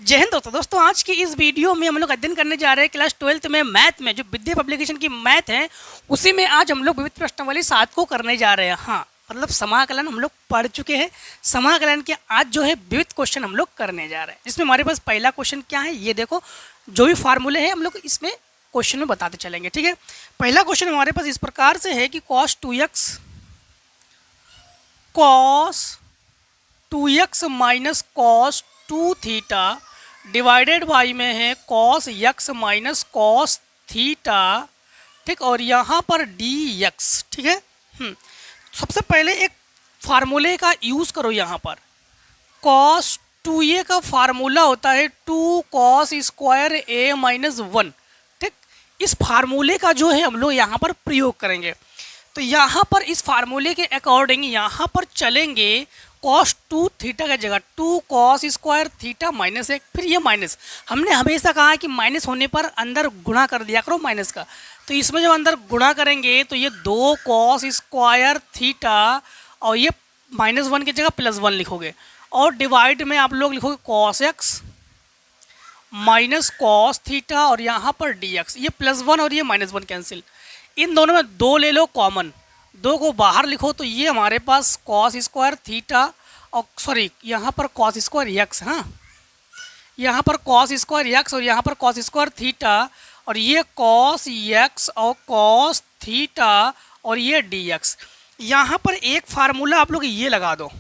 जय हिंद दोस्तों, आज की इस वीडियो में हम लोग अध्ययन करने जा रहे हैं क्लास 12th में मैथ में, जो विद्या पब्लिकेशन की मैथ है उसी में आज हम लोग विविध प्रश्नावली 7 को करने जा रहे हैं। हाँ, मतलब समाकलन हम लोग पढ़ चुके हैं। समाकलन के आज जो है विविध क्वेश्चन हम लोग करने जा रहे हैं, जिसमें हमारे पास पहला क्वेश्चन क्या है ये देखो। जो भी फार्मूले हैं हम लोग इसमें क्वेश्चन में बताते चलेंगे, ठीक है। पहला क्वेश्चन हमारे पास इस प्रकार से है कि cos 2x minus cos 2 theta divided by में है cos x minus cos theta, ठीक। और यहाँ पर dx, ठीक है। सबसे पहले एक फार्मूले का यूज़ करो। यहाँ पर cos 2a का फार्मूला होता है 2 cos स्क्वायर a माइनस 1, ठीक। इस फार्मूले का जो है हम लोग यहाँ पर प्रयोग करेंगे। तो यहाँ पर इस फार्मूले के अकॉर्डिंग यहाँ पर चलेंगे cos 2 थीटा की जगह 2 cos स्क्वायर थीटा माइनस 1, फिर ये माइनस। हमने हमेशा कहा है कि माइनस होने पर अंदर गुणा कर दिया करो माइनस का। तो इसमें जब अंदर गुणा करेंगे तो ये 2 cos स्क्वायर थीटा और ये माइनस 1 की जगह प्लस 1 लिखोगे, और डिवाइड में आप लोग लिखोगे cos x minus cos theta और यहाँ पर dx। ये प्लस 1 और ये माइनस 1 कैंसिल, इन दोनों में 2 ले लो कॉमन, 2 को बाहर लिखो तो ये हमारे पास cos स्क्वायर थीटा और सॉरी यहाँ पर cos स्क्वायर एक्स, हाँ यहाँ पर cos स्क्वायर एक्स और यहाँ पर cos स्क्वायर थीटा, और ये cos एक्स और cos थीटा और ये dx। यहाँ पर एक फार्मूला आप लोग ये लगा दो,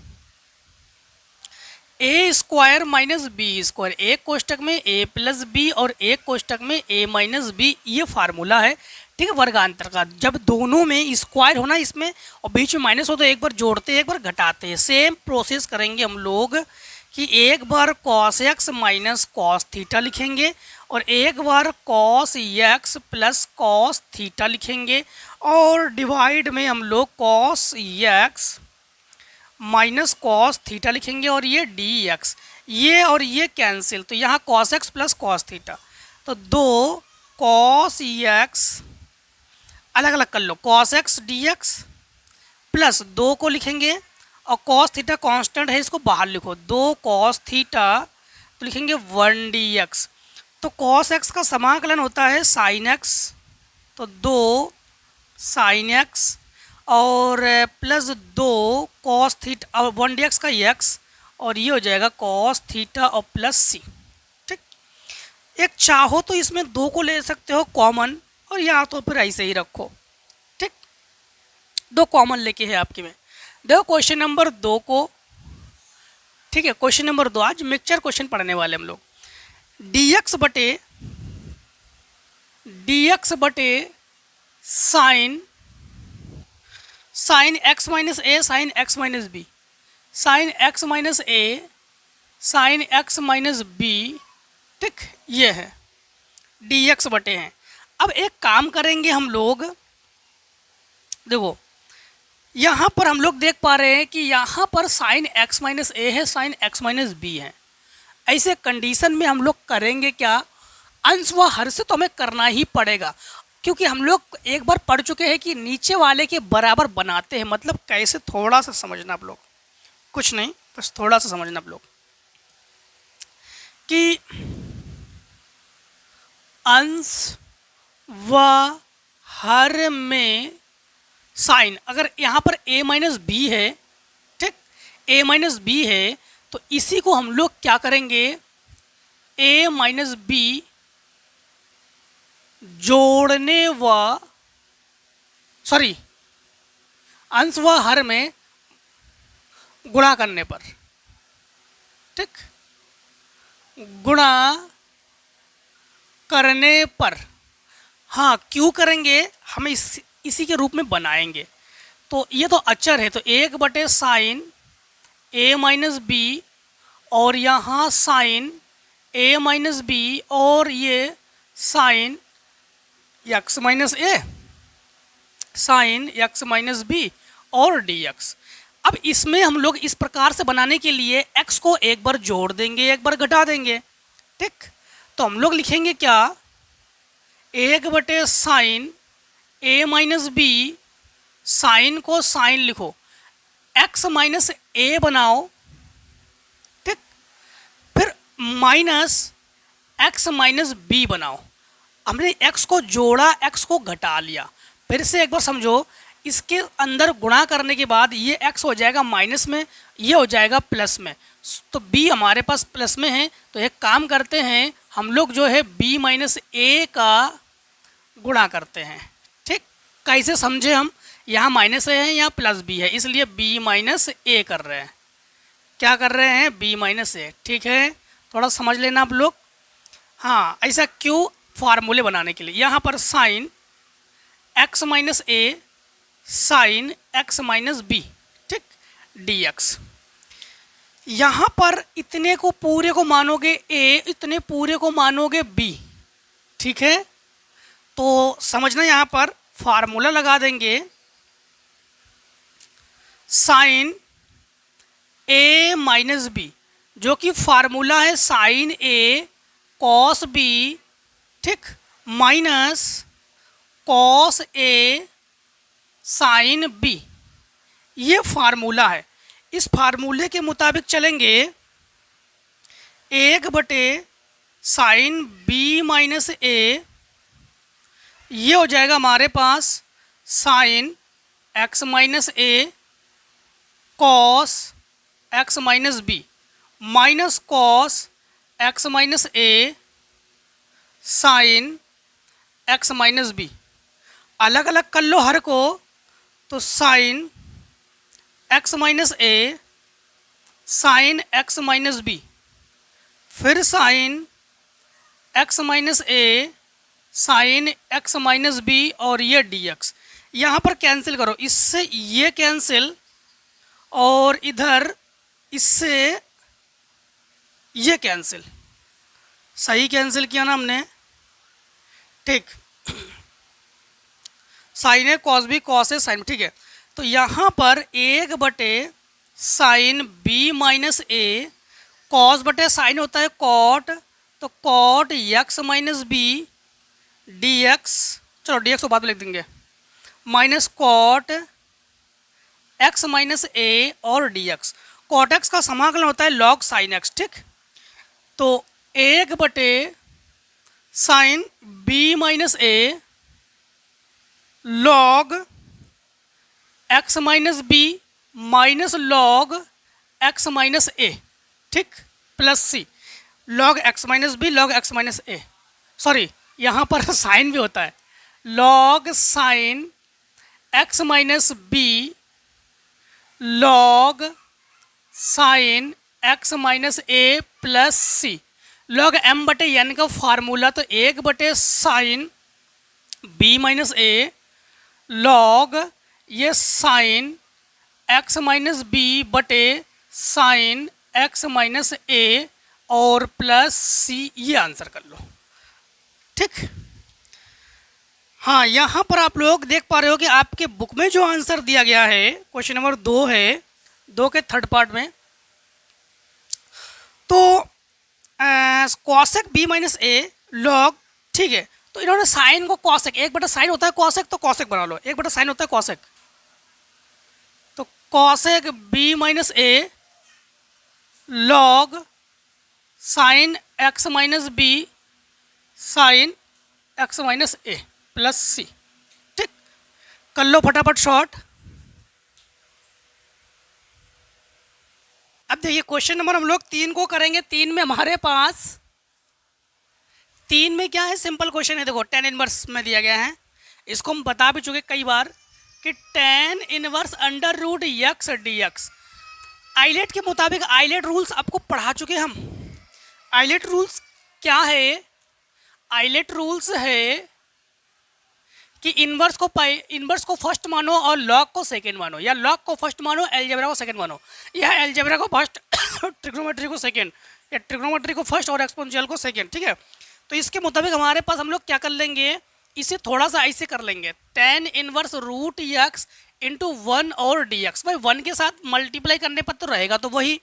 ए स्क्वायर माइनस बी स्क्वायर, एक कोष्टक में a प्लस बी और एक कोष्टक में a माइनस बी, ये फार्मूला है, ठीक है, वर्गांतर का। जब दोनों में स्क्वायर होना इसमें और बीच में माइनस हो तो एक बार जोड़ते हैं एक बार घटाते हैं। सेम प्रोसेस करेंगे हम लोग कि एक बार cos x minus cos theta लिखेंगे और एक बार cos x plus cos theta लिखेंगे, और डिवाइड में हम लोग cos x minus cos theta लिखेंगे और ये dx। ये और ये कैंसिल, तो यहाँ cos x plus cos theta, तो 2 cos x अलग अलग कर लो, cos x dx प्लस 2 को लिखेंगे और cos थीटा कांस्टेंट है इसको बाहर लिखो, 2 cos थीटा तो लिखेंगे 1 dx। तो cos x का समाकलन होता है sin x, तो 2 sin x और प्लस 2 cos थीटा और 1 dx का x, और ये हो जाएगा cos थीटा और प्लस c, ठीक। एक चाहो तो इसमें 2 को ले सकते हो कॉमन, और यहाँ तो फिर ऐसे ही रखो, ठीक। 2 कॉमन लेके है आपके में। देखो क्वेश्चन नंबर 2 को, ठीक है, क्वेश्चन नंबर 2 आज मिक्सचर क्वेश्चन पढ़ने वाले हम लोग। dx बटे sine x minus A sine x minus B, sine x minus A sine x minus B, ठीक, ये है dx बटे हैं। अब एक काम करेंगे हम लोग, देखो यहाँ पर हम लोग देख पा रहे हैं कि यहाँ पर साइन x माइनस ए है साइन x माइनस बी है। ऐसे कंडीशन में हम लोग करेंगे क्या, अंश व हर से तो हमें करना ही पड़ेगा, क्योंकि हम लोग एक बार पढ़ चुके हैं कि नीचे वाले के बराबर बनाते हैं। मतलब कैसे, थोड़ा सा समझना आप लोग, कुछ नहीं बस थोड़ा सा समझना आप लोग कि अंश व हर में साइन, अगर यहाँ पर a माइनस बी है, ठीक, a माइनस बी है, तो इसी को हम लोग क्या करेंगे, a माइनस बी जोड़ने व सॉरी अंश व हर में गुणा करने पर, ठीक, गुणा करने पर, हाँ क्यों करेंगे, हम इसी के रूप में बनाएंगे। तो ये तो अचर है, तो 1 बटे साइन a माइनस बी और यहाँ साइन a माइनस बी और ये sign x minus A sine x minus B और dx। अब इसमें हम लोग इस प्रकार से बनाने के लिए x को एक बार जोड़ देंगे एक बार घटा देंगे, ठीक। तो हम लोग लिखेंगे क्या, 1 बटे sine a minus B, sine को साइन लिखो, x माइनस ए बनाओ, ठीक। फिर माइनस एक्स माइनस बी बनाओ। हमने x को जोड़ा, x को घटा लिया। फिर से एक बार समझो, इसके अंदर गुणा करने के बाद ये x हो जाएगा माइनस में, ये हो जाएगा प्लस में, तो b हमारे पास प्लस में है। तो एक काम करते हैं, हम लोग जो है b माइनस ए का गुणा करते हैं। ठीक, कैसे समझे हम, यहाँ माइनस ए है, यहाँ प्लस b है, इसलिए b माइनस ए कर रहे हैं। क्या कर रहे हैं, b माइनस ए। ठीक है, थोड़ा समझ लेना आप लोग। हाँ, ऐसा क्यों, फार्मूले बनाने के लिए। यहाँ पर sign X minus A sine X minus B, ठीक, डी एक्स। यहाँ पर इतने को पूरे को मानोगे ए, इतने पूरे को मानोगे बी। ठीक है, तो समझना, यहाँ पर फार्मूला लगा देंगे, साइन ए माइनस बी, जो कि फार्मूला है साइन ए कॉस बी, ठीक, minus cos A sine B. ये फार्मूला है। इस फार्मूले के मुताबिक चलेंगे, 1/, साइन बी माइनस ए, ये हो जाएगा हमारे पास sine X minus A cos X minus B, minus cos X minus A sine X minus B. अलग अलग कर लो हर को, तो sine X minus A sine X minus B, फिर sine X minus A sine X minus B, और ये डी एक्स। यहाँ पर कैंसिल करो, इससे ये कैंसिल, और इधर इससे ये कैंसिल। सही कैंसिल किया ना हमने, ठीक। Sine A cos B, cos A sine, ठीक है। तो यहाँ पर 1/, sine B minus A, cos बटे साइन होता है कॉट, तो cot X minus B D X, चलो डी एक्स को बाद में लिख देंगे, minus cot X minus A और डी एक्स। कॉट एक्स का समाकलन होता है लॉग साइन एक्स, ठीक। तो 1/, sine B minus A log X minus B minus log X minus A, ठीक, plus C, log X minus B log X minus A. Sorry, यहाँ पर sine भी होता है, log sine X minus B log sine X minus A plus C. Log m/n का formula, तो 1/, sine B minus A log ये sine X minus B बटे sine X minus A और प्लस सी, ये आंसर कर लो, ठीक। हाँ, यहाँ पर आप लोग देख पा रहे हो कि आपके बुक में जो आंसर दिया गया है, क्वेश्चन नंबर 2 है, 2 के थर्ड पार्ट में, तो cosec B minus A log, ठीक है। तो इन्होंने साइन को कॉसेक, 1/, साइन होता है कॉसेक, तो कॉसेक बना लो, 1/, साइन होता है कॉसेक, तो cosec B minus A log sine X minus B sine X minus A plus C, ठीक। कर लो फटाफट शॉर्ट। अब देखिए क्वेश्चन नंबर हम लोग 3 को करेंगे। 3 में हमारे पास, 3 में क्या है, सिंपल क्वेश्चन है। देखो tan इनवर्स में दिया गया है, इसको हम बता भी चुके कई बार कि tan inverse under root X D X. ILATE के मुताबिक, आइलेट रूल्स आपको पढ़ा चुके हम। आइलेट रूल्स क्या है, आइलेट रूल्स है कि इनवर्स को फर्स्ट मानो और लॉग को सेकंड मानो, या लॉग को फर्स्ट मानो अलजेब्रा को सेकंड मानो, या अलजेब्रा को फर्स्ट ट्रिग्नोमेट्री को सेकंड, या ट्रिग्नोमेट्री को फर्स्ट और एक्सपोनेंशियल को सेकंड, ठीक है। तो इसके मुताबिक हमारे पास हम लोग क्या कर लेंगे, इसे थोड़ा सा ऐसे कर लेंगे, tan inverse root X into 1 और डी एक्स। भाई 1 के साथ मल्टीप्लाई करने पर तो रहेगा, तो वही।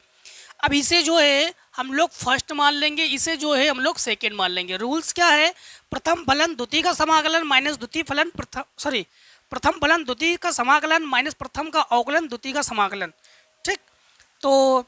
अब इसे जो है हम लोग फर्स्ट मान लेंगे, इसे जो है हम लोग सेकेंड मान लेंगे। रूल्स क्या है, प्रथम फलन द्वितीय का समाकलन माइनस द्वितीय फलन प्रथम फलन द्वितीय का समाकलन माइनस प्रथम का अवकलन द्वितीय का समाकलन, ठीक। तो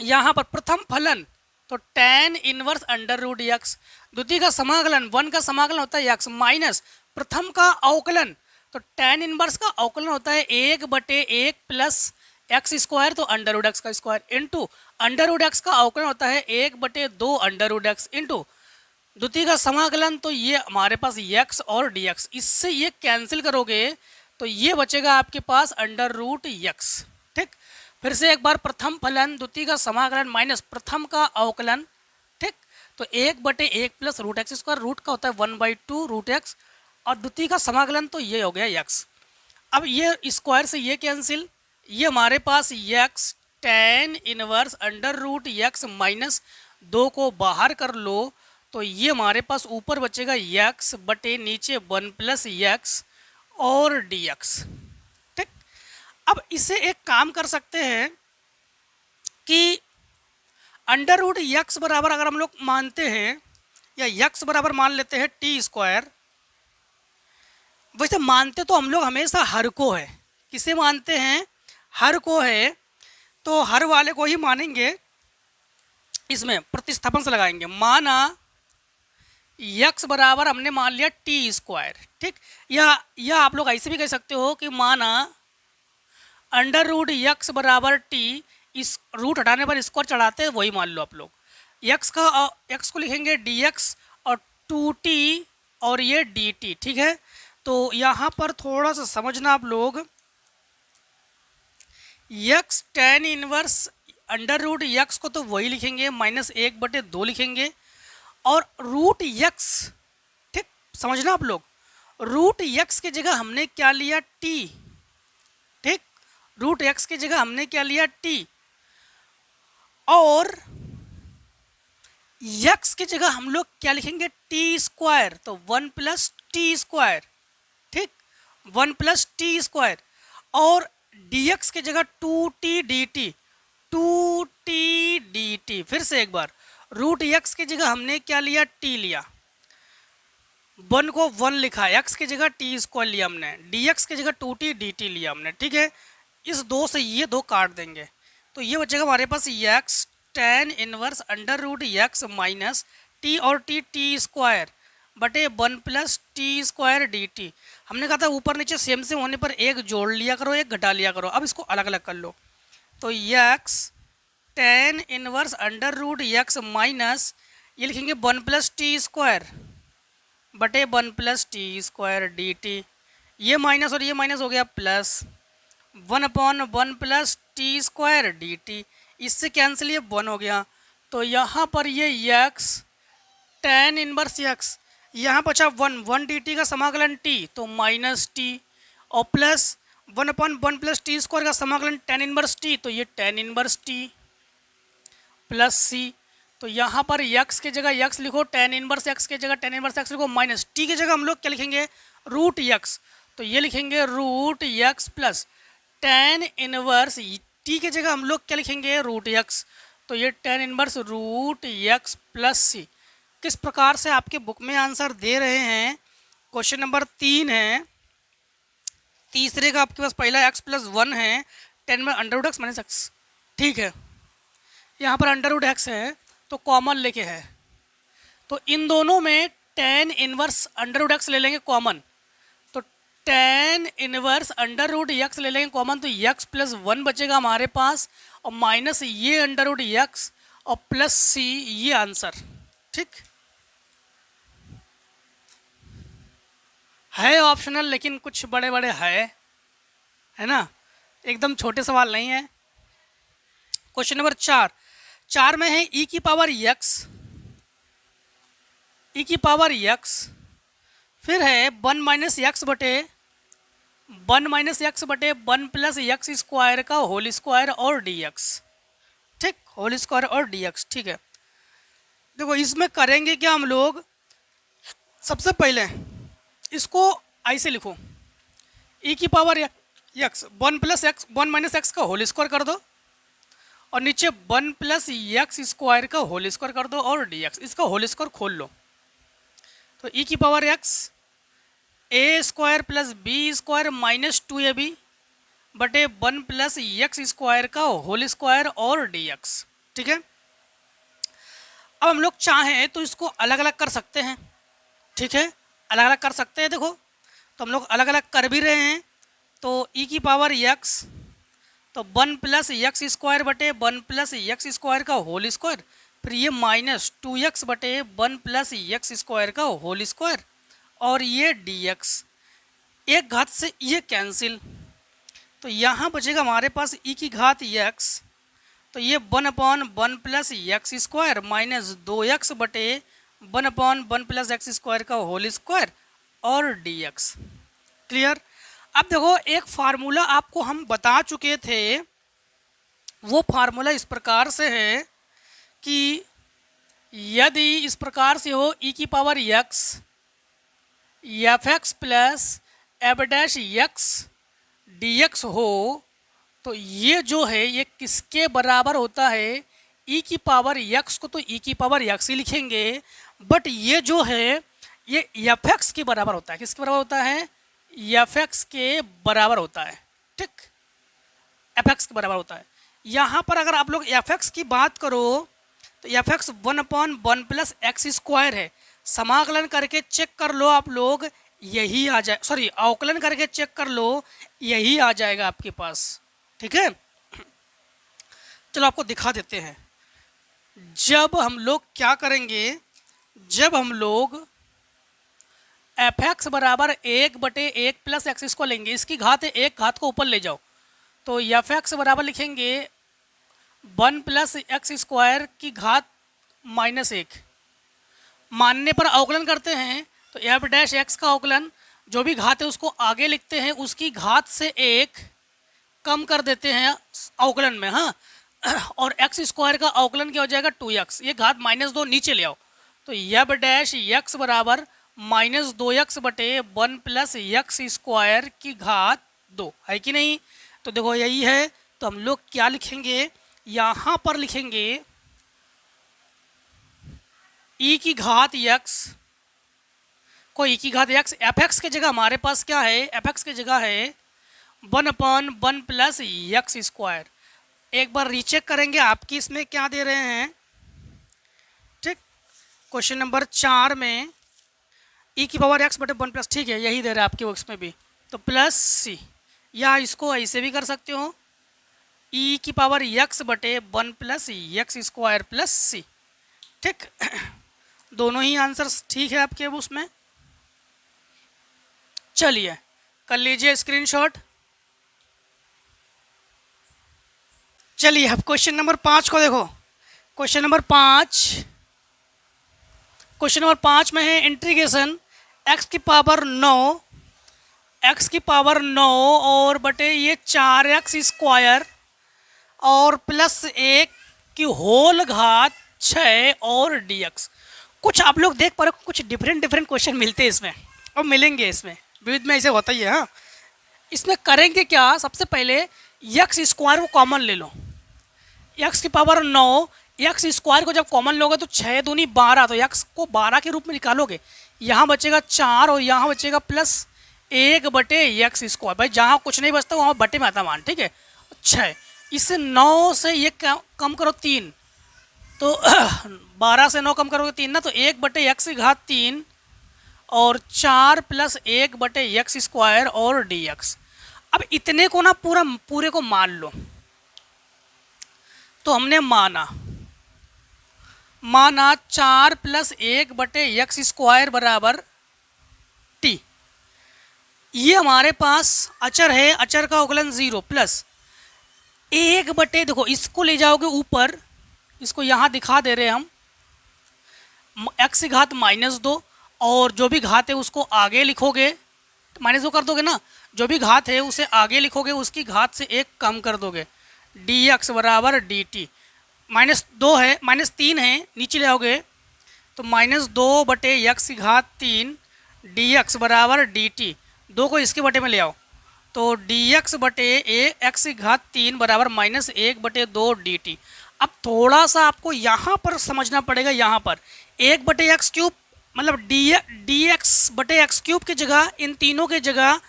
यहाँ पर प्रथम फलन तो tan inverse under root X, द्वितीय का समाकलन 1 का समाकलन होता है एक्स माइनस प्रथम का अवकलन, तो tan इनवर्स का अवकलन होता है 1/1 प्लस एक्स स्क्वायर, तो अंडर रूट एक्स का square into under root X का अवकलन होता है 1/2 अंडर रूट एक्स इंटू द्वितीय का समाकलन, तो ये हमारे पास x और dx, इससे ये कैंसिल करोगे तो ये बचेगा आपके पास अंडर रूट x। ठीक, फिर से एक बार प्रथम फलन द्वितीय का समाकलन माइनस प्रथम का अवकलन। ठीक, तो 1/1 plus root X square, root का होता है 1/2 रूट एक्स, और द्वितीय का समाकलन तो ये हो गया x। अब ये स्क्वायर से ये कैंसिल, ये हमारे पास x tan inverse under root x minus 2 को बाहर कर लो, तो ये हमारे पास ऊपर बचेगा x बटे नीचे 1 प्लस x और dx। ठीक, अब इसे एक काम कर सकते हैं कि अंडर रूट x बराबर अगर हम लोग मानते हैं, या x बराबर मान लेते हैं टी स्क्वायर, वैसे मानते तो हम लोग हमेशा हर को है, किसे मानते हैं, हर को है, तो हर वाले को ही मानेंगे, इसमें प्रतिस्थापन से लगाएंगे, माना x बराबर हमने मान लिया टी स्क्वायर। ठीक, या आप लोग ऐसे भी कह सकते हो कि माना अंडर रूट x बराबर टी, इस रूट हटाने पर स्क्वायर चढ़ाते हैं वही मान लो आप लोग, x को लिखेंगे dx और 2t और ये dt। ठीक है, तो यहाँ पर थोड़ा सा समझना आप लोग, x tan inverse under root x को तो वही लिखेंगे -1/2 लिखेंगे, और रूट x, ठीक समझना आप लोग, रूट x की जगह हमने क्या लिया t। ठीक, रूट x की जगह हमने क्या लिया t, और x की जगह हम लोग क्या लिखेंगे टी स्क्वायर, तो 1 प्लस टी स्क्वायर। ठीक, 1 प्लस टी स्क्वायर, और dx की जगह 2t dt, 2t dt। फिर से एक बार, रूट x की जगह हमने क्या लिया t लिया, 1 को 1 लिखा, x की जगह टी स्क्वायर लिया हमने, dx की जगह 2t dt लिया हमने। ठीक है, इस दो से ये दो काट देंगे, तो ये बचेगा हमारे पास x tan inverse under root x minus T और टी स्क्वायर बटे 1 प्लस टी स्क्वायर dt। हमने कहा था ऊपर नीचे सेम सेम होने पर एक जोड़ लिया करो, एक घटा लिया करो, अब इसको अलग अलग कर लो, तो x tan inverse under root x minus ये लिखेंगे 1 प्लस टी स्क्वायर बटे 1 प्लस टी स्क्वायर dt, ये माइनस और ये माइनस हो गया plus 1/1 plus T square dt, इससे कैंसिल ये 1 हो गया, तो यहाँ पर ये x tan इनवर्स x, यहाँ बचा 1 dt का समाकलन t, तो माइनस टी, और प्लस 1/1 प्लस टी स्क्वायर का समाकलन tan इनवर्स t, तो ये tan inverse t plus c, तो यहाँ पर x की जगह x लिखो, tan इनवर्स x की जगह tan इनवर्स x लिखो, माइनस t की जगह हम लोग क्या लिखेंगे रूट x, तो ये लिखेंगे root x plus tan inverse t की जगह हम लोग क्या लिखेंगे रूट x, तो ये tan inverse root x plus c। किस प्रकार से आपके बुक में आंसर दे रहे हैं, क्वेश्चन नंबर 3 है, तीसरे का आपके पास पहला x प्लस 1 है, 10 में under root X minus X. ठीक है, यहाँ पर अंडर रूट एक्स है तो कॉमन लेके है, तो इन दोनों में tan inverse under root X ले लेंगे कॉमन, तो tan inverse under root X ले लेंगे कॉमन, तो x प्लस 1 बचेगा हमारे पास, और माइनस ये अंडर रूट एक्स और प्लस c, ये आंसर। ठीक है, ऑप्शनल लेकिन कुछ बड़े बड़े है ना, एकदम छोटे सवाल नहीं है। क्वेश्चन नंबर 4 में है e की पावर x, फिर है 1 माइनस एक्स बटे 1 प्लस एक्स स्क्वायर का होल स्क्वायर और dx। ठीक, होल स्क्वायर और dx। ठीक है, देखो इसमें करेंगे क्या हम लोग, सबसे पहले इसको ऐसे लिखो, e की पावर x 1 माइनस एक्स का होल स्क्वायर कर दो, और नीचे 1 प्लस एक्स स्क्वायर का होल स्क्वायर कर दो और dx, इसका होल स्क्वायर खोल लो, तो e की power x a square plus B square minus 2ab बटे 1 प्लस एक्स स्क्वायर का होल स्क्वायर और dx। ठीक है, अब हम लोग चाहें तो इसको अलग अलग कर सकते हैं, ठीक है, अलग अलग कर सकते हैं। देखो तो हम लोग अलग अलग कर भी रहे हैं। तो e की पावर x, तो 1 प्लस एक्स स्क्वायर बटे 1 प्लस एक्स स्क्वायर का होल स्क्वायर, फिर ये माइनस 2x बटे 1 प्लस एक्स स्क्वायर का होल स्क्वायर, और ये dx, एक घात से ये कैंसिल, तो यहाँ बचेगा हमारे पास e की घात x, तो ये 1/1 plus X square minus 2x बटे 1/1 प्लस एक्स स्क्वायर का होल स्क्वायर और dx। क्लियर। अब देखो एक फार्मूला आपको हम बता चुके थे, वो फार्मूला इस प्रकार से है कि यदि इस प्रकार से हो e की power x F x plus F dash x D x हो, तो ये जो है ये किसके बराबर होता है, e की पावर x को तो e की पावर x ही लिखेंगे, बट ये जो है ये एफ एक्स के बराबर होता है। किसके बराबर होता है, एफ एक्स के बराबर होता है, ठीक, एफ एक्स के बराबर होता है। यहाँ पर अगर आप लोग एफ एक्स की बात करो तो F x 1/1 plus X square है, समाकलन करके चेक कर लो आप लोग, यही आ जाए, सॉरी अवकलन करके चेक कर लो, यही आ जाएगा आपके पास, ठीक है। चलो आपको दिखा देते हैं। जब हम लोग क्या करेंगे, जब हम लोग एफ एक्स बराबर 1/1 प्लस एक्स इसको लेंगे, इसकी घात है, एक घात को ऊपर ले जाओ, तो एफ एक्स बराबर लिखेंगे 1 प्लस एक्स स्क्वायर की घात -1, मानने पर अवकलन करते हैं तो एफ डैश एक्स का अवकलन, जो भी घात है उसको आगे लिखते हैं, उसकी घात से 1 कम कर देते हैं अवकलन में, हाँ, और एक्स स्क्वायर का अवकलन क्या हो जाएगा 2x, ये घात -2 नीचे ले आओ, तो एफ डैश एक्स बराबर -2x बटे 1 प्लस एक्स स्क्वायर की घात 2, है कि नहीं। तो देखो यही है, तो हम लोग क्या लिखेंगे, यहाँ पर लिखेंगे e की घात x को e की घात x, एफ एक्स की जगह हमारे पास क्या है, एफ एक्स की जगह है 1/1 प्लस एक्स स्क्वायर। एक बार रीचेक करेंगे आपकी इसमें क्या दे रहे हैं, ठीक, क्वेश्चन नंबर 4 में e की पावर x बटे 1 प्लस, ठीक है, यही दे रहा है आपके वर्क्स में भी, तो प्लस c, या इसको ऐसे भी कर सकते हो e की पावर x बटे 1 plus X square plus c, ठीक, दोनों ही आंसर्स ठीक है आपके उसमें। चलिए कर लीजिए स्क्रीनशॉट। चलिए अब क्वेश्चन नंबर 5 को देखो। क्वेश्चन नंबर 5 में है इंटीग्रेशन x की पावर 9 और बटे ये 4x स्क्वायर और प्लस 1 की होल घात 6 और dx। कुछ आप लोग देख पा रहे हो, कुछ डिफरेंट क्वेश्चन मिलते हैं इसमें और मिलेंगे, इसमें विविध में ऐसे होता ही है। हाँ, इसमें करेंगे क्या, सबसे पहले एक्स स्क्वायर को कॉमन ले लो, एक्स की पावर 9, एक्स स्क्वायर को जब कॉमन लोगे तो 6 दूनी 12, तो एक्स को 12 के रूप में निकालोगे, यहाँ बचेगा 4 और यहाँ बचेगा प्लस 1 बटे एक्स स्क्वायर। भाई जहाँ कुछ नहीं बचता वहाँ बटे में आता मान, ठीक है, 6, इससे 9 से ये कम करो 3, तो 12 से 9 कम करोगे 3 ना, तो 1 बटे एक्स की घात 3 और 4 प्लस 1 बटे एक्स स्क्वायर और dx। अब इतने को ना पूरे को मान लो, तो हमने माना 4 प्लस 1 बटे एक्स स्क्वायर बराबर t, ये हमारे पास अचर है, अचर का अवकलन 0 प्लस 1 बटे, देखो इसको ले जाओगे ऊपर, इसको यहाँ दिखा दे रहे हम, x की घात -2 और जो भी घात है उसको आगे लिखोगे, तो -2 कर दोगे ना, जो भी घात है उसे आगे लिखोगे, उसकी घात से 1 कम कर दोगे, dx बराबर dt, -2 है, -3 है, नीचे ले आओगे तो -2 बटे एक्स की घात 3 dx बराबर dt, 2 को इसके बटे में ले आओ, तो dx बटे एक्स की घात 3 बराबर -1 बटे 2 dt। अब थोड़ा सा आपको यहाँ पर समझना पड़ेगा, यहाँ पर 1 बटे एक्स क्यूब, मतलब dx बटे एक्स क्यूब की जगह, इन तीनों के जगह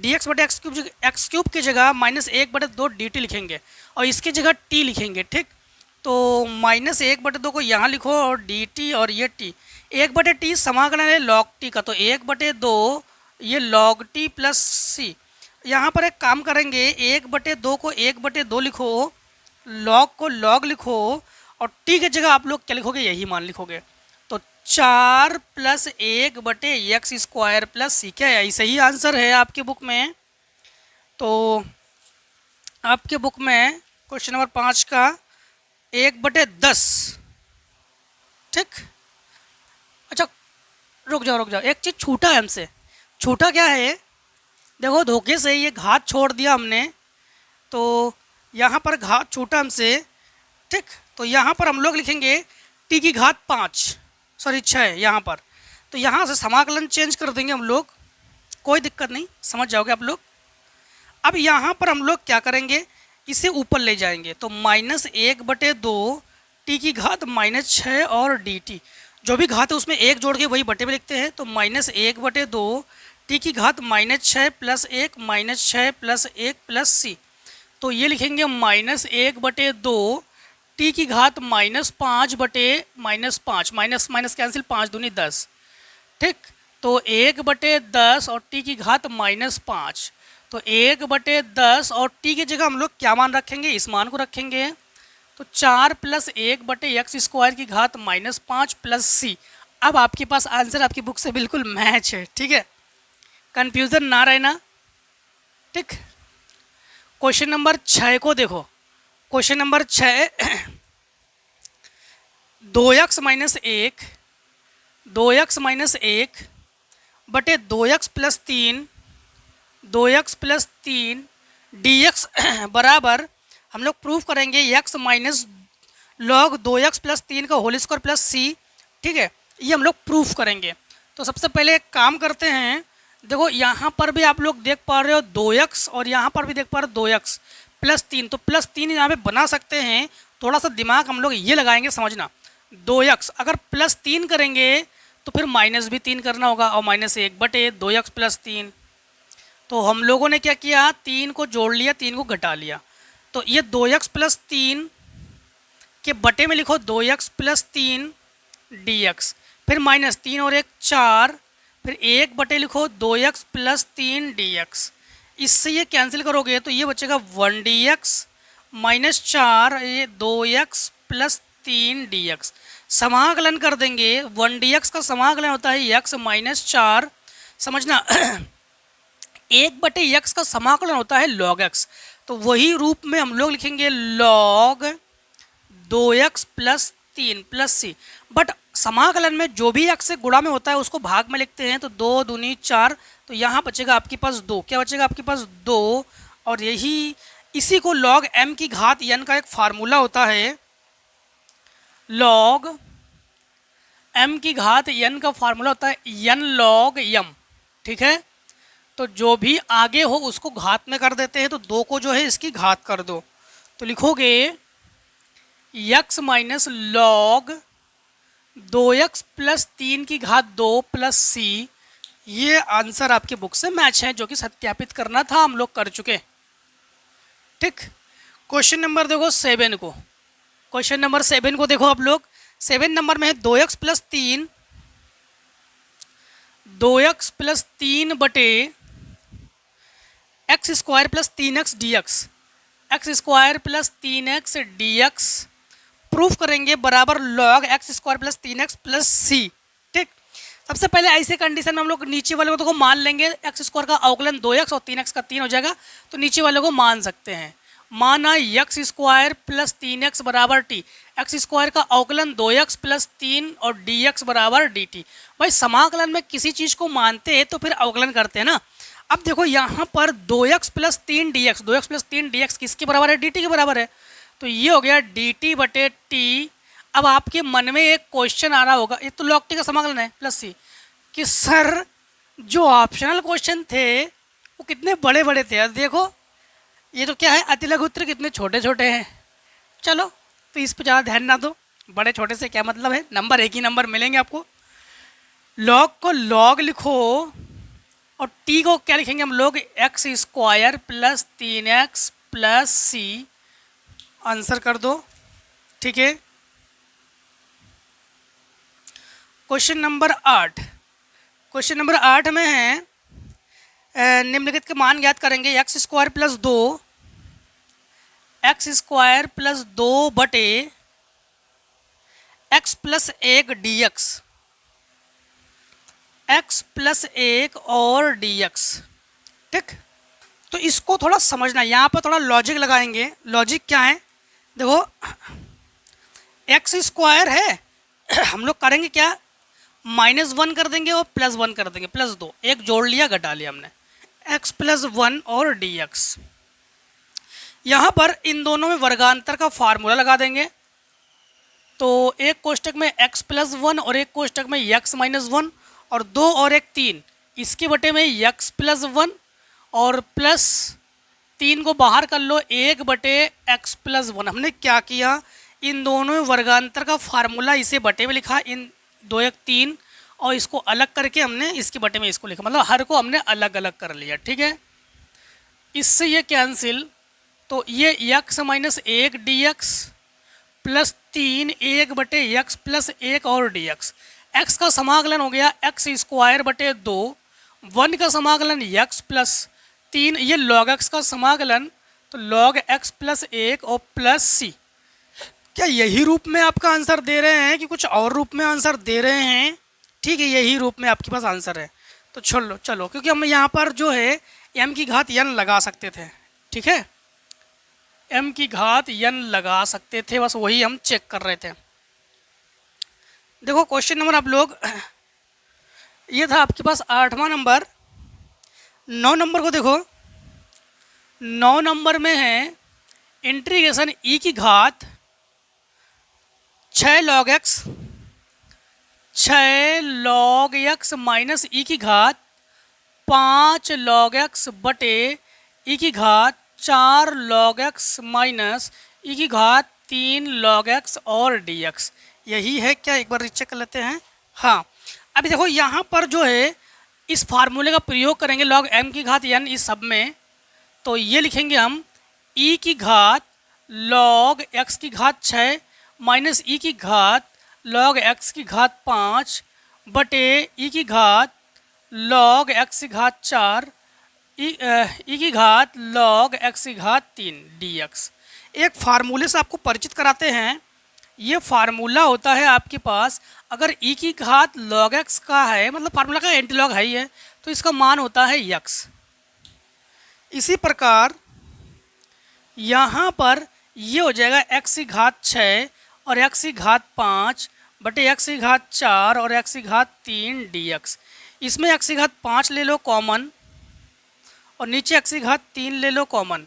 dx बटे एक्स क्यूब की जगह -1 बटे 2 dt लिखेंगे और इसकी जगह t लिखेंगे, ठीक। तो -1/2 को यहाँ लिखो और dt और ये t 1/t समाकलन है log t का, तो 1/2 ये log t प्लस c। यहाँ पर एक काम करेंगे, 1/2 को 1/2 लिखो, log को log लिखो और t की जगह आप लोग क्या लिखोगे, यही मान लिखोगे। तो 4 + 1/x² प्लस c, क्या है, सही आंसर है आपके बुक में। तो आपके बुक में क्वेश्चन नंबर 5 का 1/10, ठीक। अच्छा रुक जाओ, एक चीज़ छूटा है हमसे। छूटा क्या है, देखो धोखे से ये घात छोड़ दिया हमने, तो यहाँ पर घात छूटा हमसे, ठीक। तो यहाँ पर हम लोग लिखेंगे t की घात 5, सॉरी 6 यहाँ पर। तो यहाँ से समाकलन चेंज कर देंगे हम लोग, कोई दिक्कत नहीं, समझ जाओगे आप लोग। अब यहाँ पर हम लोग क्या करेंगे, इसे ऊपर ले जाएंगे, तो -1/2 t की घात -6 और dt, जो भी घात है उसमें एक जोड़ के वही बटे में लिखते हैं। तो -1/2 t की घात -6 + 1 -6 + 1 प्लस c। तो ये लिखेंगे -1/2 t की घात -5 बटे -5, माइनस माइनस कैंसिल, 5 दूनी 10, ठीक। तो 1/10 और t की घात -5, तो 1/10 और t की जगह हम लोग क्या मान रखेंगे, इस मान को रखेंगे। तो 4 + 1/x² की घात -5 प्लस c। अब आपके पास आंसर आपकी बुक से बिल्कुल मैच है, ठीक है, कंफ्यूजन ना रहना, ठीक। क्वेश्चन नंबर 6 को देखो। क्वेश्चन नंबर 6 2x - 1 2x - 1 बटे 2x + 3 2x + 3 dx बराबर, हम लोग प्रूफ करेंगे x माइनस log 2x + 3 का होल स्क्वायर प्लस c, ठीक है, ये हम लोग प्रूफ करेंगे। तो सबसे पहले एक काम करते हैं, देखो यहाँ पर भी आप लोग देख पा रहे हो 2x और यहाँ पर भी देख पा रहे हो 2x + 3, तो +3 यहाँ पे बना सकते हैं। थोड़ा सा दिमाग हम लोग ये लगाएंगे, समझना, 2x अगर +3 करेंगे तो फिर माइनस भी 3 करना होगा, और -1 बटे 2x + 3। तो हम लोगों ने क्या किया, 3 को जोड़ लिया, 3 को घटा लिया, तो ये 2x + 3 के बटे में लिखो 2x + 3 dx, फिर -3 और 1 4, फिर 1 बटे लिखो 2x + 3 dx। इससे ये कैंसिल करोगे तो ये बचेगा 1 dx -4 ये 2x + 3 dx। समाकलन कर देंगे, 1 dx का समाकलन होता है x - 4, समझना। 1/x का समाकलन होता है log x, तो वही रूप में हम लोग लिखेंगे log 2x + 3 plus c। But समाकलन में जो भी x से गुणा में होता है उसको भाग में लिखते हैं, तो 2 दूनी 4, तो यहाँ बचेगा आपके पास 2, क्या बचेगा आपके पास 2। और यही इसी को log m की घात n का एक फार्मूला होता है, log m की घात n का फार्मूला होता है n log m, ठीक है। तो जो भी आगे हो उसको घात में कर देते हैं, तो 2 को जो है इसकी घात कर दो, तो लिखोगे x माइनस log 2x + 3 की घात 2 प्लस c। ये आंसर आपके बुक से मैच है, जो कि सत्यापित करना था, हम लोग कर चुके, ठीक। क्वेश्चन नंबर देखो 7 को। क्वेश्चन नंबर 7 को देखो आप लोग। 7 नंबर में है 2x + 3 2x + 3 बटे x² + 3x dx, x² + 3x dx proof करेंगे बराबर log x² + 3x + c, ठीक। सबसे पहले ऐसे कंडीशन में हम लोग नीचे वाले को मान लेंगे, x² का अवकलन 2x और 3x का 3 हो जाएगा, तो नीचे वाले को मान सकते हैं। माना x² + 3x बराबर t, x² का अवकलन 2x + 3 और dx बराबर dt। भाई समाकलन में किसी चीज़ को मानते हैं तो फिर अवकलन करते हैं ना। अब देखो यहाँ पर 2x + 3 dx, 2x + 3 dx किसके बराबर है, dt के बराबर है, तो ये हो गया dt बटे t। अब आपके मन में एक क्वेश्चन आ रहा होगा, ये तो log t का समाकलन है प्लस c, कि सर जो ऑप्शनल क्वेश्चन थे वो कितने बड़े बड़े थे, यार देखो ये तो क्या है, अतिलघु उत्तर कितने छोटे छोटे हैं। चलो तो इस पर ज़्यादा ध्यान ना दो, बड़े छोटे से क्या मतलब है, नंबर एक ही नंबर मिलेंगे आपको। log को log लिखो और t को क्या लिखेंगे हम लोग, x² + 3x + c। आंसर कर दो, ठीक है। क्वेश्चन नंबर 8, क्वेश्चन नंबर 8 में है निम्नलिखित के मान ज्ञात करेंगे। X square plus 2, x square plus 2 बटे x plus 1 D x, x plus 1 और डी एक्स। ठीक, तो इसको थोड़ा समझना, यहाँ पर थोड़ा लॉजिक लगाएंगे। लॉजिक क्या है, देखो एक्स स्क्वायर है हम लोग करेंगे क्या, -1 कर देंगे और +1 कर देंगे, +2, एक जोड़ लिया घटा लिया हमने, x + 1 और dx। यहाँ पर इन दोनों में वर्गांतर का फार्मूला लगा देंगे। तो एक कोष्टक में x + 1 और एक कोष्टक में x - 1 और 2 और 1 3, इसके बटे में x + 1 और +3 को बाहर कर लो, 1 बटे x + 1। हमने क्या किया, इन दोनों में वर्गांतर का फार्मूला इसे बटे में लिखा, इन 2 1 3, और इसको अलग करके हमने इसके बटे में इसको लिखा, मतलब हर को हमने अलग अलग कर लिया। ठीक है, इससे ये कैंसिल, तो ये x - 1 dx +3 1 बटे x + 1 और dx। x का समाकलन हो गया x स्क्वायर बटे 2, 1 का समाकलन x + 3, ये log x का समाकलन, तो log x + 1 और +c। क्या यही रूप में आपका आंसर दे रहे हैं कि कुछ और रूप में आंसर दे रहे हैं? ठीक है, यही रूप में आपके पास आंसर है। तो चलो क्योंकि हम यहाँ पर जो है m की घात n लगा सकते थे। ठीक है, m की घात n लगा सकते थे, बस वही हम चेक कर रहे थे। देखो क्वेश्चन नंबर आप लोग, ये था आपके पास 8वां नंबर। 9 नंबर को देखो, 9 नंबर में है इंटीग्रेशन e की घात 6 log x, 6 log x minus e की घात 5 log x बटे e की घात 4 log x माइनस e की घात 3 log x और dx। यही है क्या, एक बार रीचेक कर लेते हैं। हाँ, अभी देखो यहाँ पर जो है इस फार्मूले का प्रयोग करेंगे log m की घात n इस सब में, तो ये लिखेंगे हम e की घात log x की घात 6 माइनस e की घात log x की घात 5 बटे e की घात log x की घात 4 e की घात log x की घात 3 dx। एक फार्मूले से आपको परिचित कराते हैं। ये फार्मूला होता है आपके पास, अगर e की घात log x का है, मतलब फार्मूला का एंटीलॉग है ही है, तो इसका मान होता है x। इसी प्रकार यहाँ पर ये हो जाएगा x की घात 6 और x की घात 5 बटे x की घात 4 और x की घात 3 dx। इसमें x की घात 5 ले लो कॉमन और नीचे x की घात 3 ले लो कॉमन,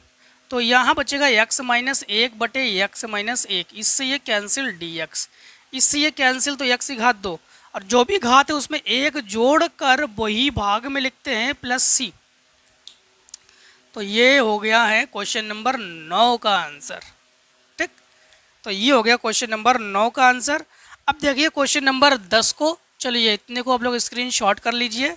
तो यहाँ बचेगा x - 1 बटे x - 1, इससे ये कैंसिल dx, इससे ये कैंसिल, तो x की घात 2, और जो भी घात है उसमें 1 जोड़ कर वही भाग में लिखते हैं +c। तो ये हो गया है क्वेश्चन नंबर 9 का आंसर। ठीक, तो ये हो गया क्वेश्चन नंबर 9 का आंसर। अब देखिए क्वेश्चन नंबर 10 को, चलिए इतने को आप लोग स्क्रीनशॉट कर लीजिए।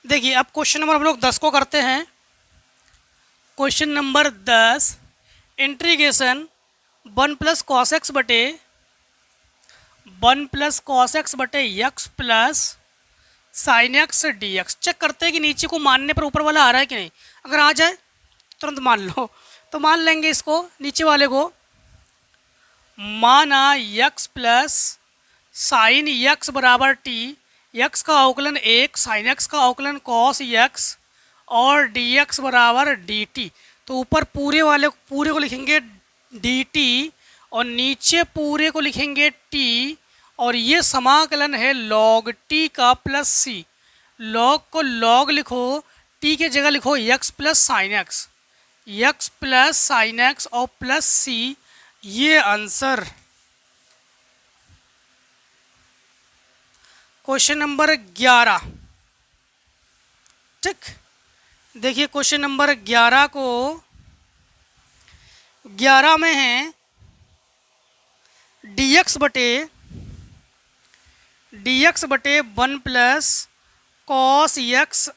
देखिए अब क्वेश्चन नंबर हम लोग 10 को करते हैं। Question number 10, integration 1 + cos x बटे 1 + cos x बटे x plus sin x dx। Check करते हैं कि नीचे को मानने पर ऊपर वाला आ रहा है कि नहीं। अगर आ जाए तुरंत मान लो, तो मान लेंगे इसको, नीचे वाले को माना x प्लस साइन x बराबर t, x का अवकलन 1, sin x का अवकलन cos x और dx बराबर dt। तो ऊपर पूरे को लिखेंगे dt और नीचे पूरे को लिखेंगे t, और ये समाकलन है log t का प्लस c। log को log लिखो, t के जगह लिखो x plus sign x, x plus sign x और प्लस c, ये आंसर। Question number 11। ठीक, देखिए क्वेश्चन नंबर 11 को, 11 में है dx बटे 1 प्लस cos x।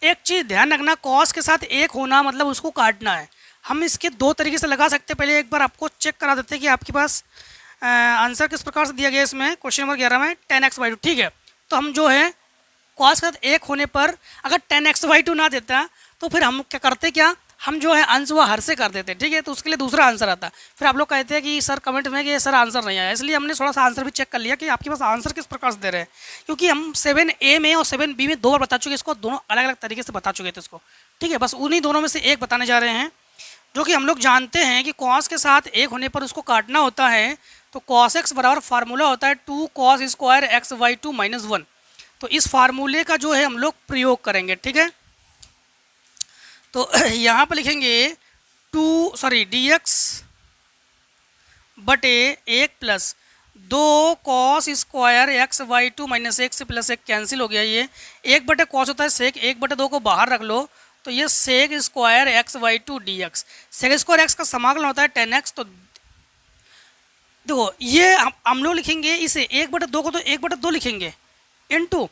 एक चीज़ ध्यान रखना, cos के साथ 1 होना मतलब उसको काटना है। हम इसके दो तरीके से लगा सकते हैं। पहले एक बार आपको चेक करा देते हैं कि आपके पास आंसर किस प्रकार से दिया गया है इसमें क्वेश्चन नंबर 11 में 10x/2। ठीक है, तो हम जो है कॉस के साथ 1 होने पर अगर 10x/2 ना देता तो फिर हम क्या करते, क्या हम जो है अंश व हर से कर देते। ठीक है, तो उसके लिए दूसरा आंसर आता। फिर आप लोग कहते हैं कि सर कमेंट में कि सर आंसर नहीं आया, इसलिए हमने थोड़ा सा आंसर भी चेक कर लिया कि आपके पास आंसर किस प्रकार से दे रहे हैं, क्योंकि हम 7A में और 7B में 2 बार बता चुके, इसको दोनों अलग अलग तरीके से बता चुके थे इसको। ठीक है, बस उन्हीं दोनों में से एक बताने जा रहे हैं, जो कि हम लोग जानते हैं कि कॉस के साथ 1 होने पर उसको काटना होता है। तो cos x बराबर फार्मूला होता है 2 cos स्क्वायर x/2 - 1। तो इस फार्मूले का जो है हम लोग प्रयोग करेंगे। ठीक है, तो यहाँ पर लिखेंगे dx बटे 1 प्लस 2 cos स्क्वायर x/2 - 1 से प्लस 1 कैंसिल हो गया। ये 1 बटे कॉस होता है सेक, 1 बटे 2 को बाहर रख लो तो ये sec square x/2 dx। Sec square x का समाकलन होता है 10x। तो देखो ये हम लोग लिखेंगे इसे 1 बटे 2 को तो 1 बटे 2 लिखेंगे इनटू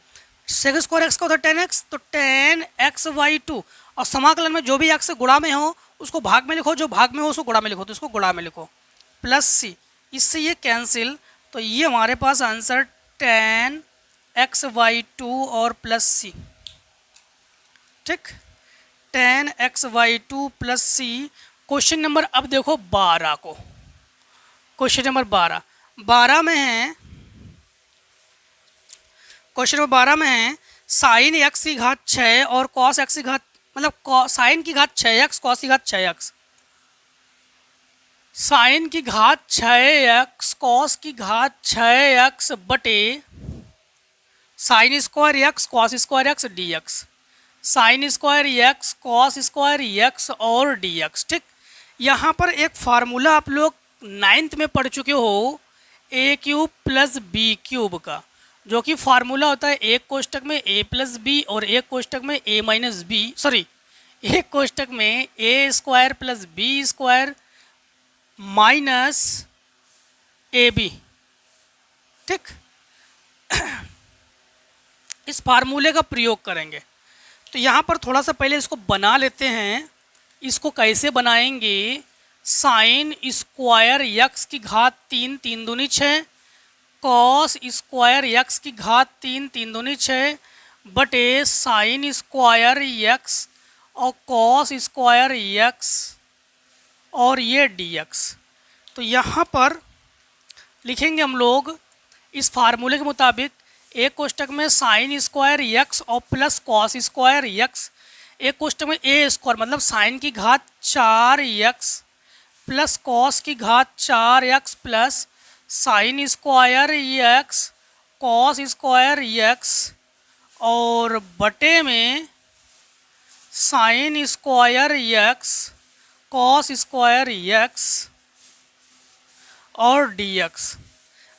सेक स्क्वायर एक्स का होता है 10x, तो 10x/2 और समाकलन में जो भी x से गुणा में हो उसको भाग में लिखो, जो भाग में हो उसको गुणा में लिखो, तो इसको गुणा में लिखो प्लस c, इससे ये कैंसिल। तो ये हमारे पास आंसर 10x/2 और प्लस c। ठीक, 10x/2 plus c। Question number अब देखो 12 को, क्वेश्चन नंबर 12 में है, क्वेश्चन नंबर 12 में है साइन x की घात 6 और कॉस x की घात, मतलब साइन की घात 6x कॉस की घात 6x, साइन की घात 6x कॉस की घात 6x बटे sine square x cos square x dx, sine square x cos square x और dx। ठीक, यहाँ पर एक फार्मूला आप लोग 9th में पढ़ चुके हो a³ + b³ का, जो कि फार्मूला होता है एक कोष्टक में a + b और एक कोष्टक में a - b, सॉरी एक कोष्टक में a² + b² माइनस ab। ठीक, इस फार्मूले का प्रयोग करेंगे। तो यहाँ पर थोड़ा सा पहले इसको बना लेते हैं। इसको कैसे बनाएंगे, साइन स्क्वायर x की घात 3 3 दूनी 6 कॉस स्क्वायर x की घात 3 3 दूनी 6 बटे साइन स्क्वायर x और कॉस स्क्वायर x और ये dx। तो यहाँ पर लिखेंगे हम लोग इस फार्मूले के मुताबिक एक कोष्टक में साइन स्क्वायर x और प्लस कॉस स्क्वायर x, एक कोष्टक में a² मतलब साइन की घात 4x प्लस कॉस की घात 4x plus sine square x cos square x और बटे में sine square x cos square x और dx।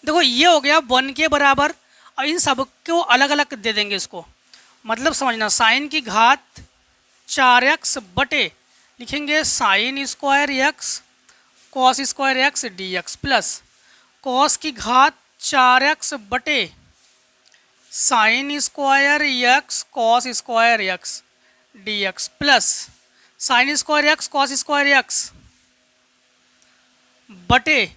देखो ये हो गया 1 के बराबर, और इन सब को अलग अलग दे देंगे इसको, मतलब समझना साइन की घात 4x बटे लिखेंगे sine square x cos square x dx plus cos की घात 4x बटे sine square x cos square x dx plus sine square x cos square x बटे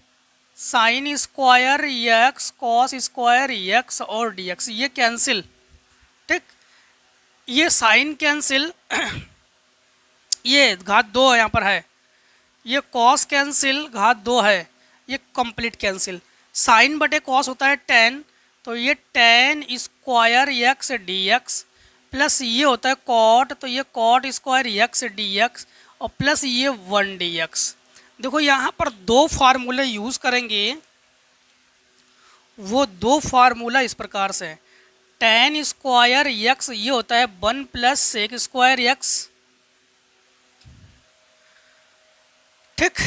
sine square x cos square x और dx। ये cancel. ठीक, ये sign cancel, ये घात 2 यहाँ पर है, ये कॉस कैंसिल घात 2 है, ये कंप्लीट कैंसिल। साइन बटे कॉस होता है 10, तो ये 10 स्क्वायर x dx प्लस ये होता है कॉट, तो ये कॉट स्क्वायर x dx और प्लस ये 1 dx। देखो यहाँ पर 2 फार्मूले यूज़ करेंगे, वो 2 फार्मूला इस प्रकार से है। 10 स्क्वायर x ये होता है 1 प्लस सेक स्क्वायर x। ठीक,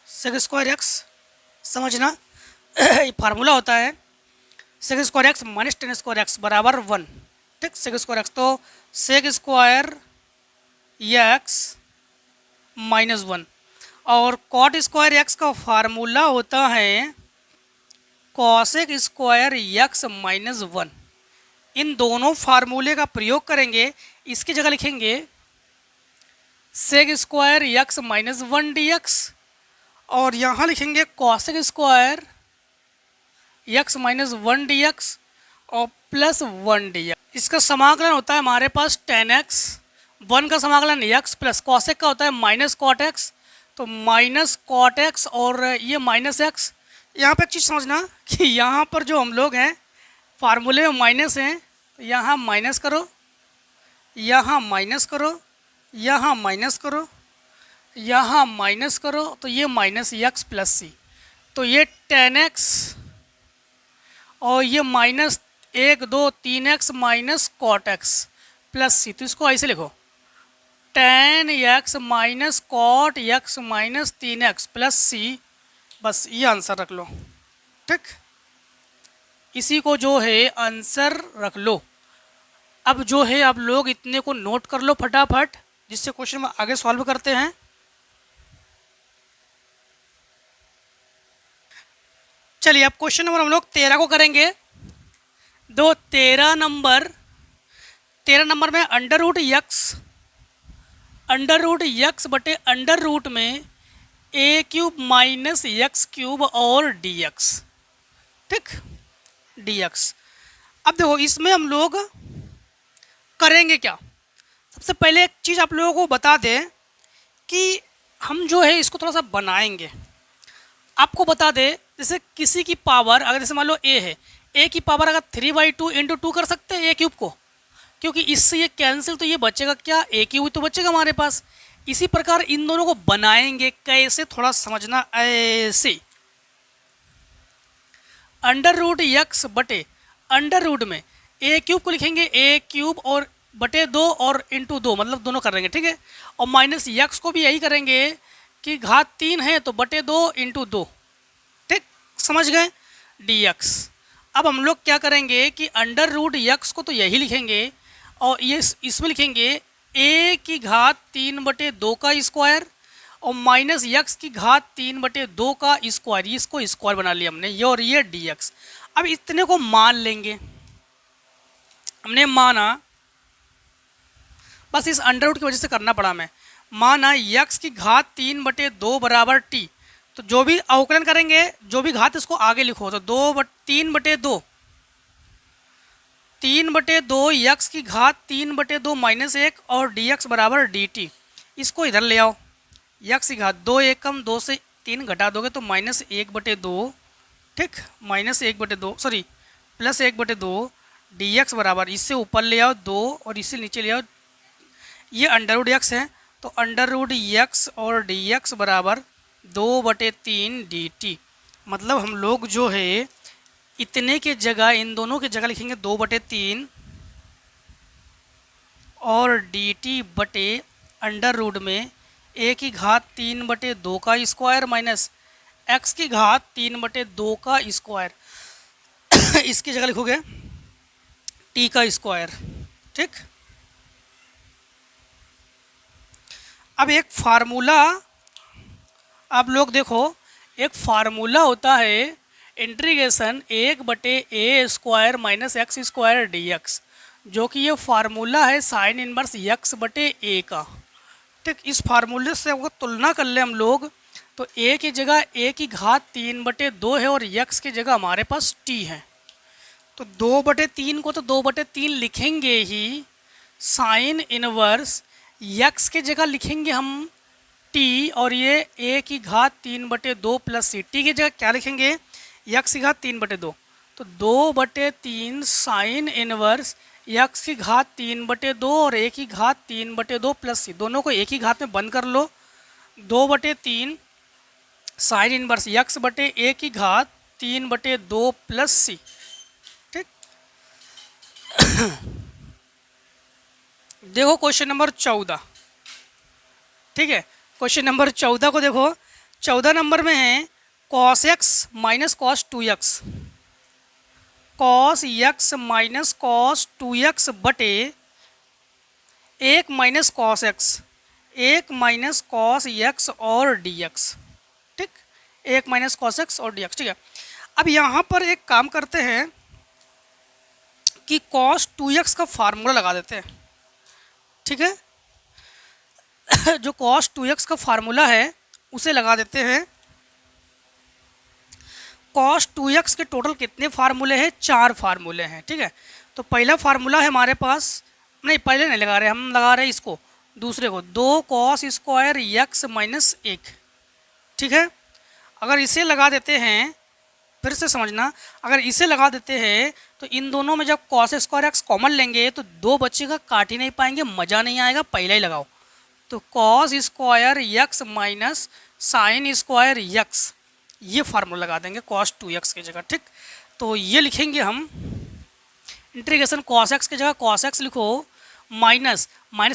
सेक स्क्वायर x समझना फार्मूला होता है sec square x minus 10 square x बराबर 1। ठीक, सेक स्क्वायर x, तो सेक स्क्वायर x माइनस 1 और कॉट स्क्वायर x का फार्मूला होता है कॉसेक स्क्वायर x माइनस 1। इन दोनों फार्मूले का प्रयोग करेंगे, इसकी जगह लिखेंगे sec square X minus 1 D X, और यहाँ लिखेंगे cosec square X minus 1 D X और प्लस 1 डी एक्स। इसका समाकलन होता है हमारे पास टेन एक्स, 1 का समाकलन यक्स प्लस कॉसेक का होता है माइनस कॉट एक्स, तो माइनस कॉट एक्स और ये माइनस एक्स। यहाँ पर एक चीज़ समझना कि यहाँ पर जो हम लोग हैं फार्मूले में माइनस हैं, तो यहाँ माइनस करो, यहाँ माइनस करो, यहाँ माइनस करो, यहाँ माइनस करो, तो ये माइनस यक्स प्लस सी, तो ये टेन एक्स और ये minus 1 2 3 X minus cot X plus C. तो इसको ऐसे लिखो, tan X minus cot X minus 3 X plus C, बस ये आंसर रख लो। ठीक, इसी को जो है आंसर रख लो। अब जो है आप लोग इतने को नोट कर लो फटाफट, जिससे क्वेश्चन में आगे सॉल्व करते हैं। चलिए अब क्वेश्चन नंबर हम लोग 13 को करेंगे। 13 नंबर में अंडर रूट यक्स बटे अंडर रूट में ए क्यूब माइनस यक्स क्यूब और डी एक्स। ठीक, डी एक्स। अब देखो इसमें हम लोग करेंगे क्या। सबसे पहले एक चीज़ आप लोगों को बता दें कि हम जो है इसको थोड़ा सा बनाएंगे। आपको बता दें जैसे किसी की पावर अगर जैसे मान लो ए है, ए की पावर अगर 3/2 इंटू 2 कर सकते हैं ए क्यूब को, क्योंकि इससे ये कैंसिल, तो ये बचेगा क्या, ए क्यूब तो बचेगा हमारे पास। इसी प्रकार इन दोनों को बनाएंगे कैसे, थोड़ा समझना। ऐसे अंडर रूट यक्स बटे अंडर रूट में ए क्यूब को लिखेंगे ए क्यूब और बटे 2 और इंटू 2, मतलब दोनों करेंगे। ठीक है, और माइनस यक्स को भी यही करेंगे कि घात 3 है तो बटे 2 इंटू 2। ठीक, समझ गए, डी एक्स। अब हम लोग क्या करेंगे कि अंडर रूट यक्स को तो यही लिखेंगे और ये इसमें लिखेंगे ए की घात 3/2 का स्क्वायर और माइनस यक्स की घात 3/2 का स्क्वायर, इसको स्क्वायर बना लिया हमने, ये और ये डी एक्स। अब इतने को मान लेंगे, हमने माना, बस इस अंडर रूट की वजह से करना पड़ा हमें। माना यक्स की घात 3/2 बराबर टी, तो जो भी अवकलन करेंगे जो भी घात इसको आगे लिखो, तो 3/2 यक्स की घात 3/2 माइनस 1 और डी एक्स बराबर डी टी। इसको इधर ले आओ, यक्स की घात 2 एकम 2 से 3 घटा दोगे तो माइनस 1/2। ठीक, minus 1/2 sorry plus 1/2 D x बराबर, इससे ऊपर ले आओ 2 और इससे नीचे ले आओ, ये अंडर रूट एक्स है, तो अंडर रूट एक्स और डी एक्स बराबर 2/3 डी टी। मतलब हम लोग जो है इतने के जगह इन दोनों की जगह लिखेंगे 2/3 और डी टी बटे अंडर रूट में ए की घात 3/2 का स्क्वायर माइनस एक्स की घात 3/2 का स्क्वायर इसकी जगह लिखोगे टी का स्क्वायर। ठीक, अब एक फार्मूला आप लोग देखो, एक फार्मूला होता है integration 1/a² minus x square D x, जो कि ये फार्मूला है साइन इनवर्स यक्स बटे ए का। ठीक, इस फार्मूले से अगर तुलना कर ले हम लोग तो ए की जगह ए की घात 3/2 है और यक्स की जगह हमारे पास टी है, तो 2/3 को तो 2/3 लिखेंगे ही। साइन इनवर्स यक्स के जगह लिखेंगे हम टी और ये ए की घात 3/2 प्लस सी, टी की जगह क्या लिखेंगे, यक्स की घात 3/2, तो 2/3 साइन इनवर्स यक्स की घात 3/2 और ए की घात 3/2 प्लस सी, दोनों को एक ही घात में बंद कर लो। 2/3 साइन इनवर्स यक्स बटे ए की घात 3/2 प्लस सी। ठीक देखो क्वेश्चन नंबर 14। ठीक है, क्वेश्चन नंबर 14 को देखो, 14 नंबर में है cos X minus cos 2x, cos X minus cos 2x बटे 1 minus cos x, 1 minus cos x और dx। ठीक, 1 माइनस कॉस एक्स और dx। ठीक है, अब यहाँ पर एक काम करते हैं कि cos 2x का फार्मूला लगा देते हैं। ठीक है जो cos 2x का फार्मूला है उसे लगा देते हैं। cos 2x के टोटल कितने फार्मूले हैं? 4 फार्मूले हैं, ठीक है। तो पहला फार्मूला है हमारे पास, नहीं पहले नहीं लगा रहे, हम लगा रहे हैं इसको, दूसरे को, 2 cos स्क्वायर x माइनस 1, ठीक है। अगर इसे लगा देते हैं, फिर से समझना, अगर इसे लगा देते हैं तो इन दोनों में जब cos स्क्वायर x कॉमन लेंगे तो 2 बच्चेगा, काट ही नहीं पाएंगे, मज़ा नहीं आएगा, पहले ही लगाओ। तो cos square x minus sine square x, ये फार्मूला लगा देंगे cos 2x की जगह, ठीक। तो ये लिखेंगे हम, इंटीग्रेशन cos x की जगह cos x लिखो, माइनस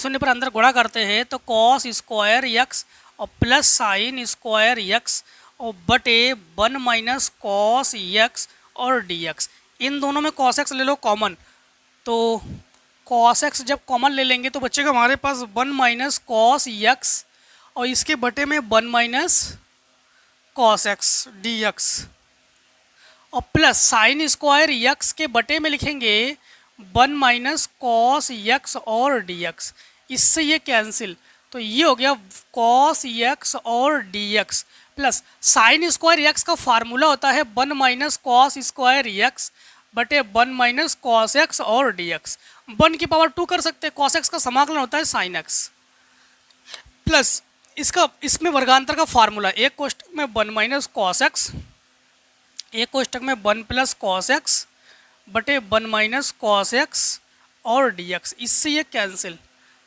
होने पर अंदर गुणा करते हैं तो cos स्क्वायर x और प्लस साइन स्क्वायर x और बटे 1 माइनस cos x और dx। इन दोनों में cos x ले लो कॉमन, तो cos x जब कॉमन ले लेंगे तो बच्चे का हमारे पास 1 माइनस cos x और इसके बटे में 1 माइनस cos x dx और प्लस साइन स्क्वायर x के बटे में लिखेंगे 1 माइनस cos x और dx। इससे ये कैंसिल, तो ये हो गया cos x और dx plus sine square x का फार्मूला होता है 1 माइनस cos स्क्वायर x बटे 1 माइनस cos x और dx। 1 की पावर 2 कर सकते हैं, cos x का समाकलन होता है sin x प्लस इसमें वर्गांतर का फार्मूला, एक कोष्टक में 1 माइनस cos x, एक कोष्टक में 1 प्लस cos x बटे 1 माइनस cos x और dx। इससे ये कैंसिल,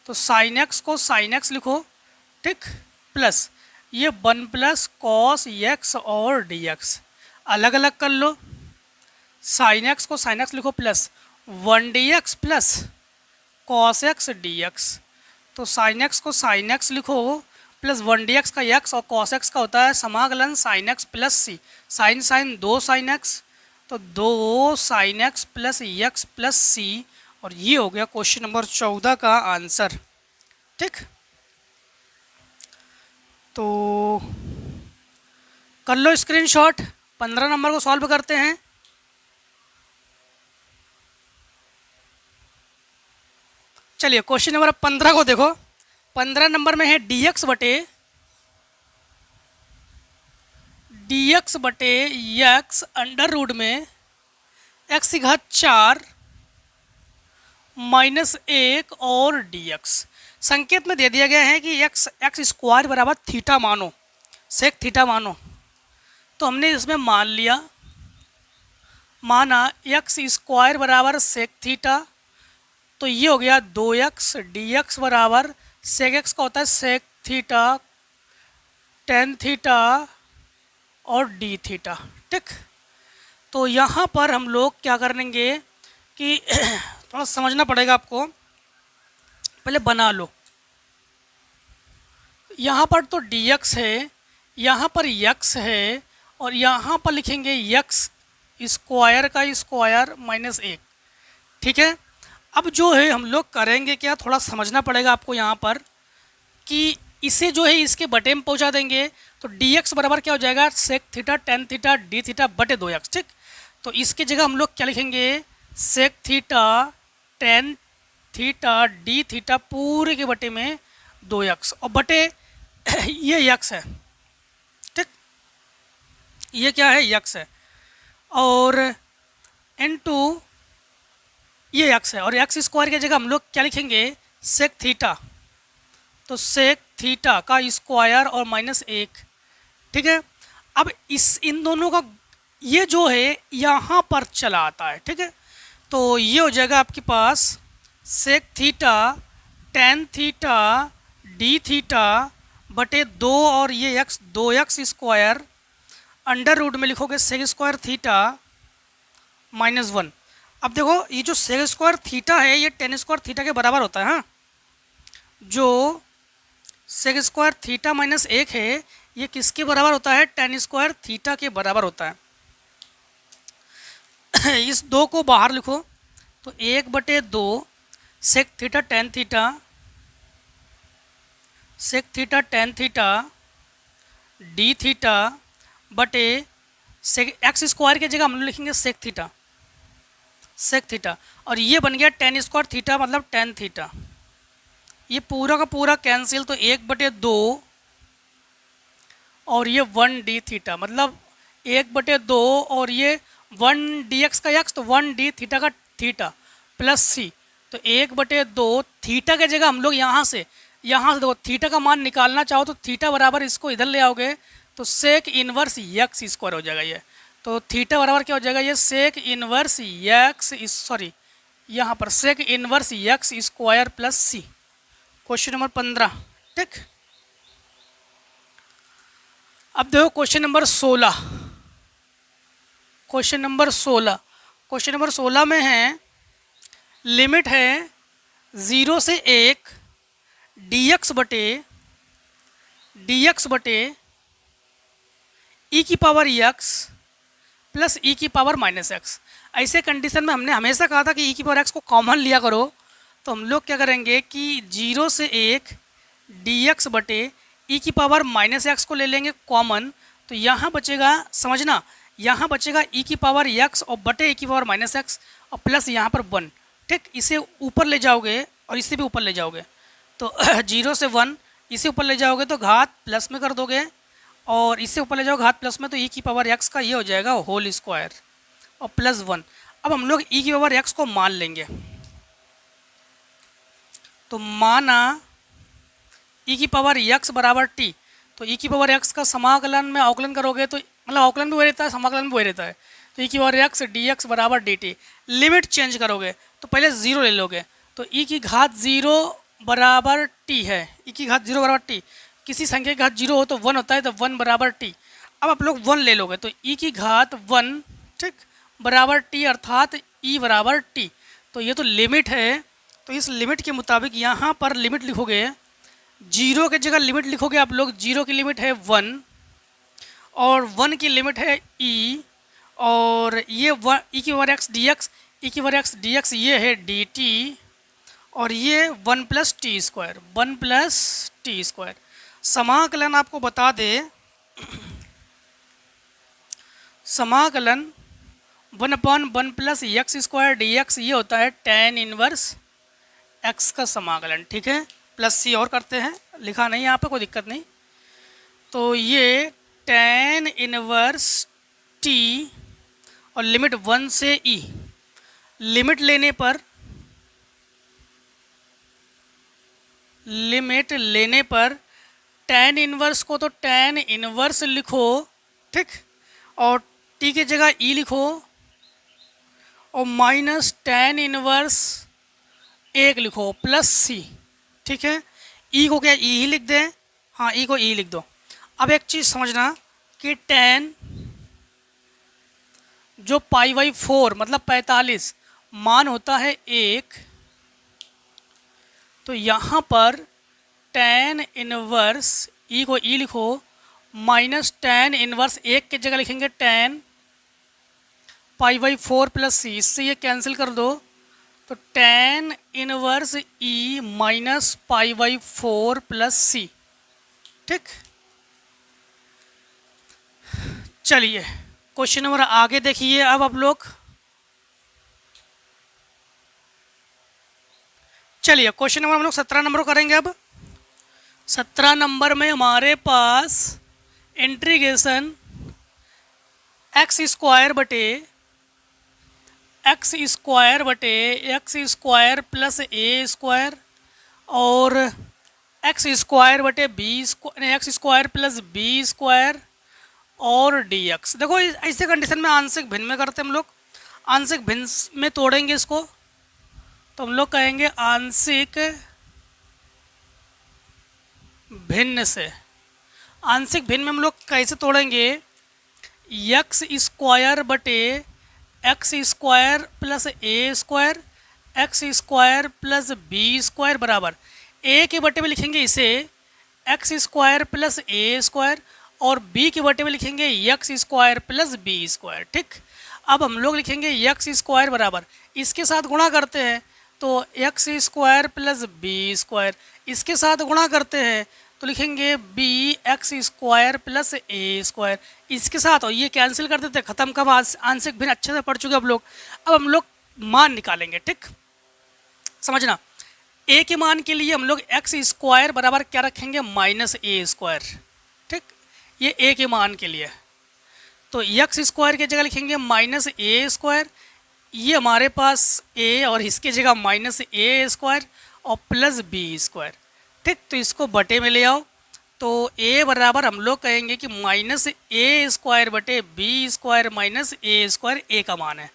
तो sin x को sin x लिखो, ठीक, प्लस ये 1 प्लस cos x और dx, अलग अलग कर लो। sin x को sin x लिखो plus 1 dx plus cos x dx, तो sin x को sin x लिखो प्लस 1 dx का x और cos x का होता है समाकलन sin x plus c, sine 2 sin x, तो 2 sin x plus x plus c, और ये हो गया क्वेश्चन नंबर 14 का आंसर, ठीक। तो कर लो स्क्रीनशॉट, 15 नंबर को सॉल्व करते हैं। चलिए क्वेश्चन नंबर 15 को देखो। 15 नंबर में है dx बटे x अंडर रूट में x की घात 4 माइनस 1 और dx। संकेत में दे दिया गया है कि x स्क्वायर बराबर थीटा मानो, सेक थीटा मानो, तो हमने इसमें मान लिया, माना x स्क्वायर बराबर सेक थीटा, तो ये हो गया 2x dx बराबर सेक x का होता है सेक थीटा टेन थीटा और डी थीटा, ठीक। तो यहाँ पर हम लोग क्या करेंगे कि थोड़ा समझना पड़ेगा आपको, पहले बना लो। यहाँ पर तो dx है, यहाँ पर x है, और यहाँ पर लिखेंगे x स्क्वायर का स्क्वायर माइनस 1, ठीक है। अब जो है हम लोग करेंगे क्या, थोड़ा समझना पड़ेगा आपको यहाँ पर कि इसे जो है इसके बटे में पहुँचा देंगे, तो dx बराबर क्या हो जाएगा, sec theta tan theta D theta बटे 2x, ठीक। तो इसकी जगह हम लोग क्या लिखेंगे, sec theta tan theta D theta पूरे के बटे में 2x और बटे ये x है, ठीक, ये क्या है, x है, और इनटू ये x है, और x स्क्वायर की जगह हम लोग क्या लिखेंगे, सेक थीटा, तो सेक थीटा का स्क्वायर और माइनस 1, ठीक है। अब इन दोनों का ये जो है यहाँ पर चला आता है, ठीक है। तो ये हो जाएगा आपके पास sec theta tan theta D theta बटे 2 और ये x 2x square under root में लिखोगे सेक स्क्वायर थीटा माइनस 1। अब देखो ये जो सेक स्क्वायर थीटा है ये टेन स्क्वायर थीटा के बराबर होता है, हाँ। जो सेक स्क्वायर थीटा माइनस 1 है ये किसके बराबर होता है, टेन स्क्वायर थीटा के बराबर होता है। इस 2 को बाहर लिखो, तो 1/2 sec theta tan theta sec theta tan theta D theta बटे सेक एक्स स्क्वायर की जगह हम लोग लिखेंगे सेक थीटा, और ये बन गया टेन स्क्वायर थीटा मतलब टेन थीटा, ये पूरा का पूरा कैंसिल, तो 1/2 और ये 1d थीटा, मतलब 1/2 और ये 1dx का x, तो 1d थीटा का थीटा प्लस सी, तो 1/2 थीटा की जगह हम लोग यहाँ से देखो थीटा का मान निकालना चाहो तो थीटा बराबर इसको इधर ले आओगे तो सेक इनवर्स यक्स स्क्वायर हो जाएगा ये। तो थीटा बराबर क्या हो जाएगा, ये सेक इनवर्स यक्स, सॉरी यहाँ पर sec inverse X square plus C. Question number 15। ठीक, अब देखो क्वेश्चन नंबर 16। क्वेश्चन नंबर 16 में है, लिमिट है 0 से 1 dx बटे e की पावर x प्लस e की पावर माइनस एक्स। ऐसे कंडीशन में हमने हमेशा कहा था कि e की पावर x को कॉमन लिया करो, तो हम लोग क्या करेंगे कि 0 से 1 dx बटे e की पावर माइनस एक्स को ले लेंगे कॉमन, तो यहाँ बचेगा, समझना, यहाँ बचेगा e की पावर x और बटे e की पावर माइनस एक्स और प्लस यहाँ पर 1। ठीक, इसे ऊपर ले जाओगे और इसे भी ऊपर ले जाओगे तो 0 से 1 इसे ऊपर ले जाओगे तो घात प्लस में कर दोगे और इससे ऊपर ले जाओ घात प्लस में, तो e की पावर x का ये हो जाएगा होल स्क्वायर और प्लस 1। अब हम लोग e की पावर x को मान लेंगे, तो माना e की पावर x बराबर t, तो e की पावर x का समाकलन में अवकलन करोगे तो मतलब अवकलन भी वही रहता है, समाकलन भी वही रहता है, तो e की पावर x dx बराबर dt। लिमिट चेंज करोगे तो पहले 0 ले लोगे, तो e की घात 0 बराबर t है, e की घात 0 बराबर t, किसी संख्या की घात 0 हो तो 1 होता है, तो 1 बराबर t। अब आप लोग 1 ले लोगे तो e की घात 1, ठीक, बराबर t, अर्थात e बराबर t। तो ये तो लिमिट है, तो इस लिमिट के मुताबिक यहाँ पर लिमिट लिखोगे, 0 की जगह लिमिट लिखोगे आप लोग, 0 की लिमिट है 1 और 1 की लिमिट है e, और ये e की पावर x dx, e की पावर x dx ये है dt, और ये 1 प्लस टी स्क्वायर। समाकलन आपको बता दे, समाकलन 1/1 प्लस एक्स स्क्वायर dx ये होता है tan इनवर्स x का समाकलन। ठीक है, प्लस सी और करते हैं, लिखा नहीं यहाँ पे, कोई दिक्कत नहीं। तो ये tan इनवर्स t और लिमिट 1 से e, लिमिट लेने पर tan इनवर्स को तो tan इनवर्स लिखो, ठीक, और t की जगह e लिखो और माइनस tan इनवर्स 1 लिखो प्लस c। ठीक है, e को क्या e ही लिख दें, हाँ e को e लिख दो। अब एक चीज़ समझना कि tan जो π/4 मतलब 45 मान होता है 1, तो यहाँ पर tan इनवर्स e को e लिखो माइनस tan इनवर्स 1 की जगह लिखेंगे tan π/4 प्लस सी, इससे ये कैंसिल कर दो, तो tan inverse e minus π/4 plus C. ठीक, चलिए क्वेश्चन नंबर आगे देखिए। अब आप लोग चलिए क्वेश्चन नंबर हम लोग 17 नंबर करेंगे। अब 17 नंबर में हमारे पास इंटीग्रेशन एक्स स्क्वायर बटे X square plus A square और एक्स स्क्वायर बटे X square plus B square और dx। देखो ऐसे कंडीशन में आंशिक भिन्न में करते हैं हम लोग, आंशिक भिन्न में तोड़ेंगे इसको, तो हम लोग कहेंगे आंशिक भिन्न से। आंशिक भिन्न में हम लोग कैसे तोड़ेंगे, एक्स स्क्वायर बटे X square plus A square X square plus B square बराबर ए के बटे में लिखेंगे इसे X square plus A square और b के बटे में लिखेंगे X square plus B square. ठीक, अब हम लोग लिखेंगे एक्स स्क्वायर बराबर, इसके साथ गुणा करते हैं तो X square plus B square, इसके साथ गुणा करते हैं तो लिखेंगे B X square plus A square, इसके साथ और ये कैंसिल कर देते, खत्म। कब आंशिक भिन्न अच्छे से पढ़ चुके अब लोग। अब हम लोग मान निकालेंगे। ठीक, समझना, ए के मान के लिए हम लोग एक्स स्क्वायर बराबर क्या रखेंगे, माइनस ए स्क्वायर। ठीक, ये ए के मान के लिए, तो एक्स स्क्वायर की जगह लिखेंगे माइनस ए स्क्वायर, ये हमारे पास ए और इसके जगह माइनस ए स्क्वायर और प्लस बी स्क्वायर। ठीक, तो इसको बटे में ले आओ, तो ए बराबर हम लोग कहेंगे कि माइनस ए स्क्वायर बटे बी स्क्वायर माइनस ए स्क्वायर, ए का मान है।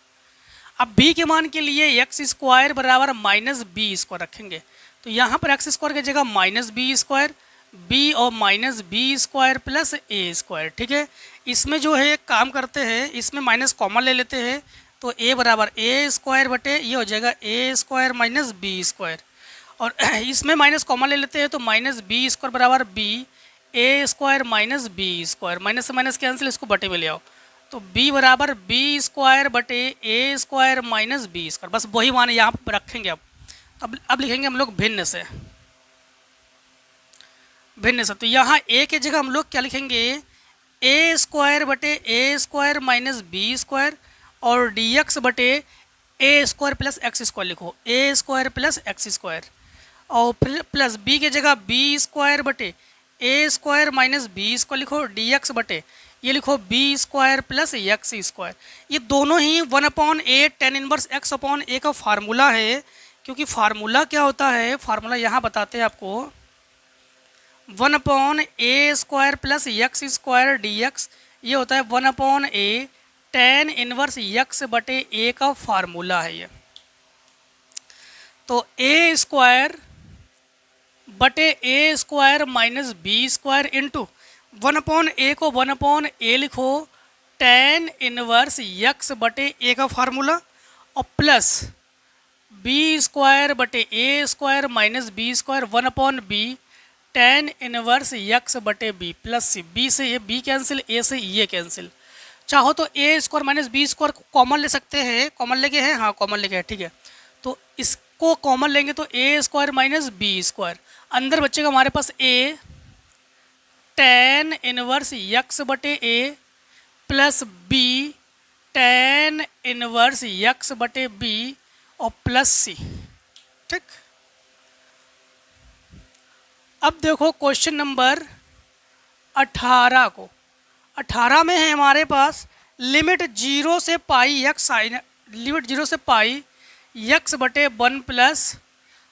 अब बी के मान के लिए एक्स स्क्वायर बराबर माइनस बी स्क्वायर रखेंगे, तो यहाँ पर एक्स स्क्वायर की जगह माइनस बी स्क्वायर, बी और minus B square plus A square. ठीक है, इसमें जो है काम करते हैं, इसमें माइनस कॉमन ले लेते हैं, तो ए बराबर ए स्क्वायर बटे ये हो जाएगा A square minus B square, और इसमें माइनस कॉमन ले लेते हैं, तो माइनस बी स्क्वायर बराबर B A square minus B square, minus से माइनस कैंसिल, इसको बटे में ले आओ, तो b बराबर बी स्क्वायर बटे A square minus B square. बस वही मान यहाँ पर रखेंगे। अब लिखेंगे हम लोग भिन्न से, भिन्न से, तो यहाँ a के जगह हम लोग क्या लिखेंगे, ए स्क्वायर बटे A square minus B square, और dx बटे A square plus X square लिखो, A square plus X square, और प्लस b के जगह बी स्क्वायर बटे A square minus B square लिखो, dx बटे ये लिखो B square plus X square. ये दोनों ही 1/a tan inverse x upon a का फार्मूला है, क्योंकि फार्मूला क्या होता है, फार्मूला यहाँ बताते हैं आपको, 1/a square plus X square dx, ये होता है 1/a tan इनवर्स x बटे a का फार्मूला है ये। तो a स्क्वायर बटे a square minus B square into 1/a को 1/a लिखो tan इनवर्स x बटे a का फार्मूला, और प्लस बी स्क्वायर बटे A square minus B square 1/b tan inverse x बटे b प्लस सी, b से ये b कैंसिल, a से ये कैंसिल, चाहो तो a square minus B square common ले सकते हैं, कॉमन लेके हैं, हाँ कॉमन लेके है, ठीक है, तो इसको कॉमन लेंगे तो a square minus B square, अंदर बचेगा हमारे पास a tan इनवर्स x बटे a plus b tan inverse x बटे b और प्लस c। ठीक, अब देखो क्वेश्चन नंबर 18 को, 18 में है हमारे पास लिमिट 0 से पाई x साइन, लिमिट 0 से पाई x बटे 1 plus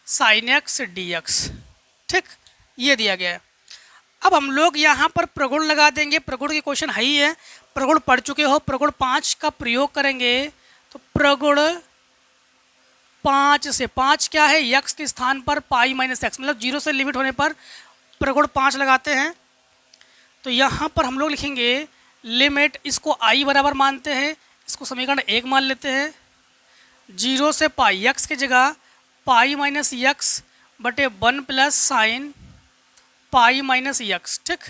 sine x D x. ठीक, ये दिया गया है। अब हम लोग यहाँ पर प्रगुण लगा देंगे, प्रगुण की क्वेश्चन है ही है, प्रगुण पढ़ चुके हो, प्रगुण 5 का प्रयोग करेंगे, तो प्रगुण 5 से, 5 क्या है, x के स्थान पर पाई माइनस एक्स, मतलब 0 से लिमिट होने पर प्रगुण 5 लगाते हैं, तो यहाँ पर हम लोग लिखेंगे लिमिट, इसको i बराबर मानते हैं, इसको समीकरण 1 मान लेते हैं, 0 से पाई x की जगह पाई माइनस एक्स बटे 1 plus sine pi minus X. ठीक,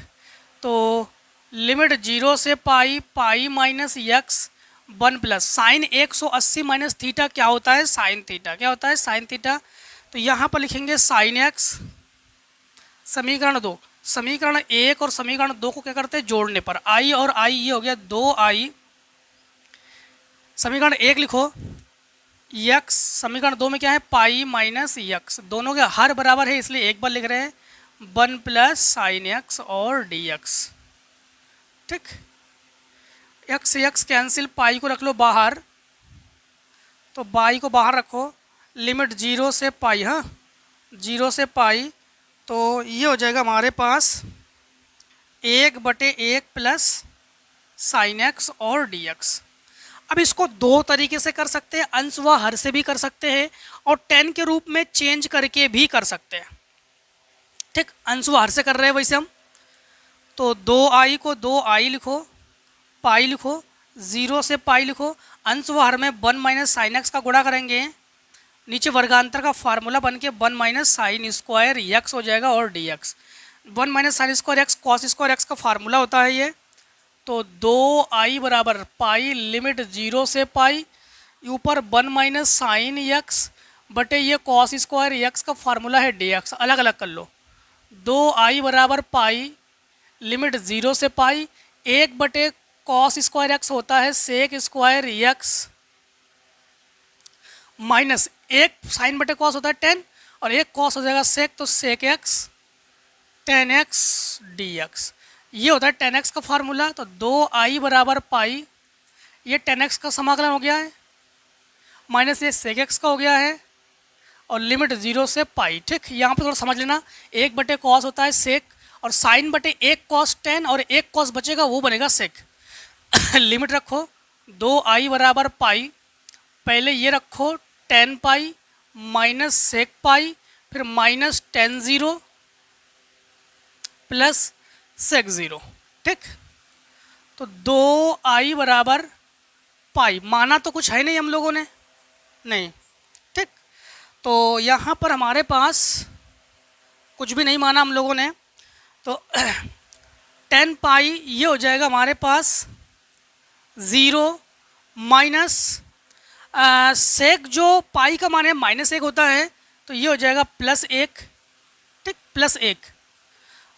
तो लिमिट 0 से pi pi minus X 1 plus sine 180 minus theta क्या होता है, साइन थीटा, क्या होता है, साइन थीटा, तो यहाँ पर लिखेंगे साइन एक्स, समीकरण 2, समीकरण 1 और समीकरण 2 को क्या करते हैं, जोड़ने पर i और i ये हो गया 2i, समीकरण 1 लिखो x, समीकरण 2 में क्या है, पाई माइनस एक्स, दोनों के हर बराबर है इसलिए एक बार लिख रहे हैं, 1 प्लस साइन एक्स और डी एक्स। ठीक, एक्स एक्स कैंसिल, पाई को रख लो बाहर, तो बाई को बाहर रखो, लिमिट 0 से पाई, हाँ 0 से पाई, तो ये हो जाएगा हमारे पास 1/1 प्लस साइन एक्स और डी एक्स। अब इसको दो तरीके से कर सकते हैं, अंश व हर से भी कर सकते हैं और tan के रूप में चेंज करके भी कर सकते हैं। ठीक, अंश व हर से कर रहे हैं वैसे हम, तो 2i को 2i लिखो, पाई लिखो, 0 से पाई लिखो, अंश व हर में 1 माइनस साइन एक्स का गुणा करेंगे, नीचे वर्गांतर का फार्मूला बन के 1 माइनस साइन स्क्वायर एक्स हो जाएगा और D x, 1 minus sine square x cos square x का फार्मूला होता है ये, तो 2i बराबर पाई, लिमिट 0 से पाई, ऊपर 1 माइनस साइन एक्स बटे ये कॉस स्क्वायर एक्स का फार्मूला है डी एक्स, अलग अलग कर लो, 2i बराबर पाई, लिमिट 0 से पाई, 1 बटे कॉस स्क्वायर एक्स होता है sec square X, minus 1 sine बटे कॉस होता है 10, और एक कॉस हो जाएगा सेक, तो sec X tan X D X. ये होता है टेन एक्स का फार्मूला। तो 2i बराबर पाई, ये टेन एक्स का समाकलन हो गया है, माइनस ये सेक एक्स का हो गया है, और लिमिट 0 से पाई। ठीक, यहाँ पे थोड़ा समझ लेना, 1 बटे कॉस होता है सेक, और साइन बटे 1 कॉस 10 और 1 कॉस बचेगा वो बनेगा सेक। लिमिट रखो 2i बराबर पाई, पहले ये रखो 10 पाई माइनस सेक पाई, फिर माइनस 10 0 प्लस सेक 0। ठीक, तो 2i बराबर पाई, माना तो कुछ है नहीं हम लोगों ने, नहीं। ठीक, तो यहाँ पर हमारे पास कुछ भी नहीं माना हम लोगों ने, तो 10 पाई ये हो जाएगा हमारे पास 0 माइनस सेक जो पाई का मान है -1 होता है, तो ये हो जाएगा +1। ठीक, +1,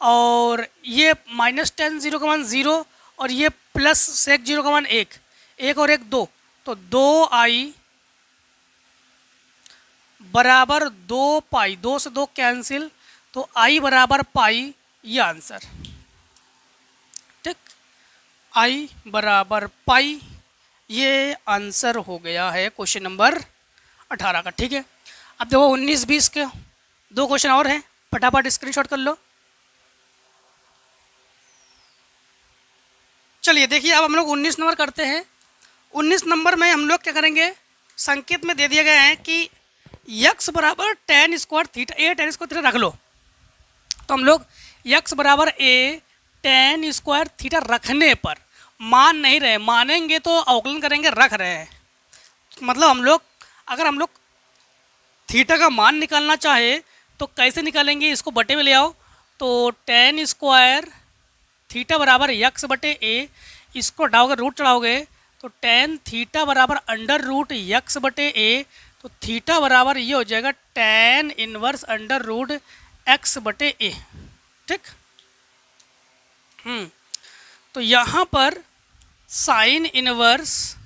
और ये -10 0 का मान 0, और ये प्लस सेक 0 का मान 1, 1 और 1 2, तो 2i बराबर 2 पाई, 2 से 2 कैंसिल, तो i बराबर पाई, ये आंसर। ठीक, i बराबर पाई, ये आंसर हो गया है क्वेश्चन नंबर 18 का। ठीक है, अब देखो 19-20 के 2 क्वेश्चन और हैं, फटाफट स्क्रीनशॉट कर लो। चलिए देखिए, अब हम लोग 19 नंबर करते हैं। 19 नंबर में हम लोग क्या करेंगे, संकेत में दे दिया गया है कि x बराबर tan square theta, a tan square theta रख लो। तो हम लोग x बराबर a tan स्क्वायर थीटा रखने पर, मान नहीं रहे, मानेंगे तो अवकलन करेंगे, रख रहे हैं, मतलब हम लोग अगर हम लोग थीटा का मान निकालना चाहे तो कैसे निकालेंगे, इसको बटे में ले आओ। तो tan स्क्वायर थीटा बराबर x बटे a, इसको हटाओगे, रूट चढ़ाओगे, तो tan थीटा बराबर अंडर रूट x बटे a, तो थीटा बराबर ये हो जाएगा tan inverse under root x बटे a। ठीक, तो यहाँ पर साइन इनवर्स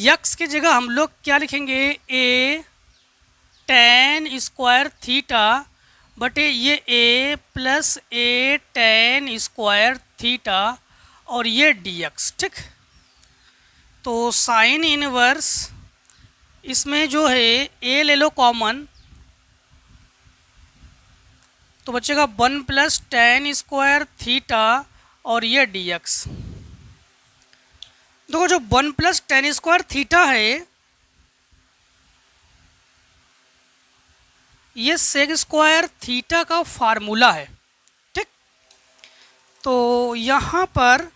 x की जगह हम लोग क्या लिखेंगे, a tan स्क्वायर थीटा बटे ये a plus a tan square theta, और ये dx। ठीक, तो साइन इनवर्स इसमें जो है a ले लो कॉमन, तो बचेगा 1 प्लस tan स्क्वायर थीटा, और ये dx। देखो जो 1 प्लस tan स्क्वायर थीटा है, ये सेक स्क्वायर थीटा का फार्मूला है। ठीक, तो यहाँ पर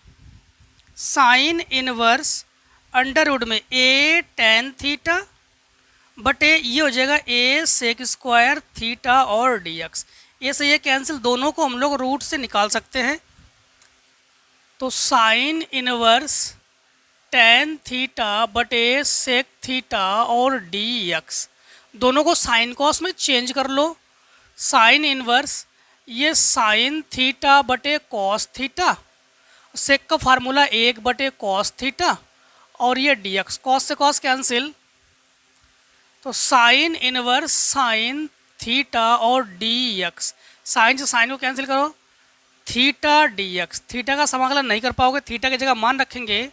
साइन इनवर्स अंडर रूट में a tan थीटा बटे ये हो जाएगा a सेक स्क्वायर थीटा और dx। ये से ये कैंसिल, दोनों को हम लोग रूट से निकाल सकते हैं। तो साइन इनवर्स tan थीटा बटे सेक थीटा और dx, दोनों को साइन कॉस में चेंज कर लो। साइन इनवर्स ये साइन थीटा बटे कॉस थीटा, सेक का फार्मूला 1 बटे कॉस थीटा, और ये dx, कॉस से कॉस कैंसिल, तो साइन इनवर्स साइन थीटा और dx, साइन से साइन को कैंसिल करो, थीटा dx। थीटा का समाकलन नहीं कर पाओगे, थीटा की जगह मान रखेंगे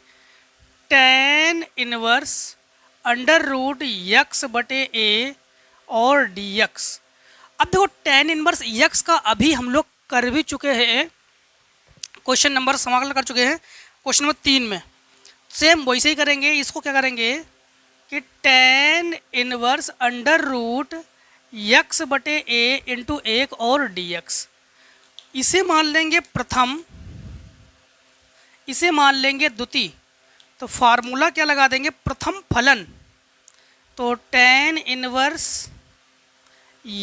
tan inverse under root x बटे a और dx। अब देखो tan इनवर्स x का अभी हम लोग कर भी चुके हैं, क्वेश्चन नंबर समाकलन कर चुके हैं क्वेश्चन नंबर 3 में। सेम वैसे ही करेंगे, इसको क्या करेंगे कि tan inverse under root x बटे a इंटू 1 और dx, इसे मान लेंगे प्रथम, इसे मान लेंगे द्वितीय, तो फार्मूला क्या लगा देंगे, प्रथम फलन। तो tan इनवर्स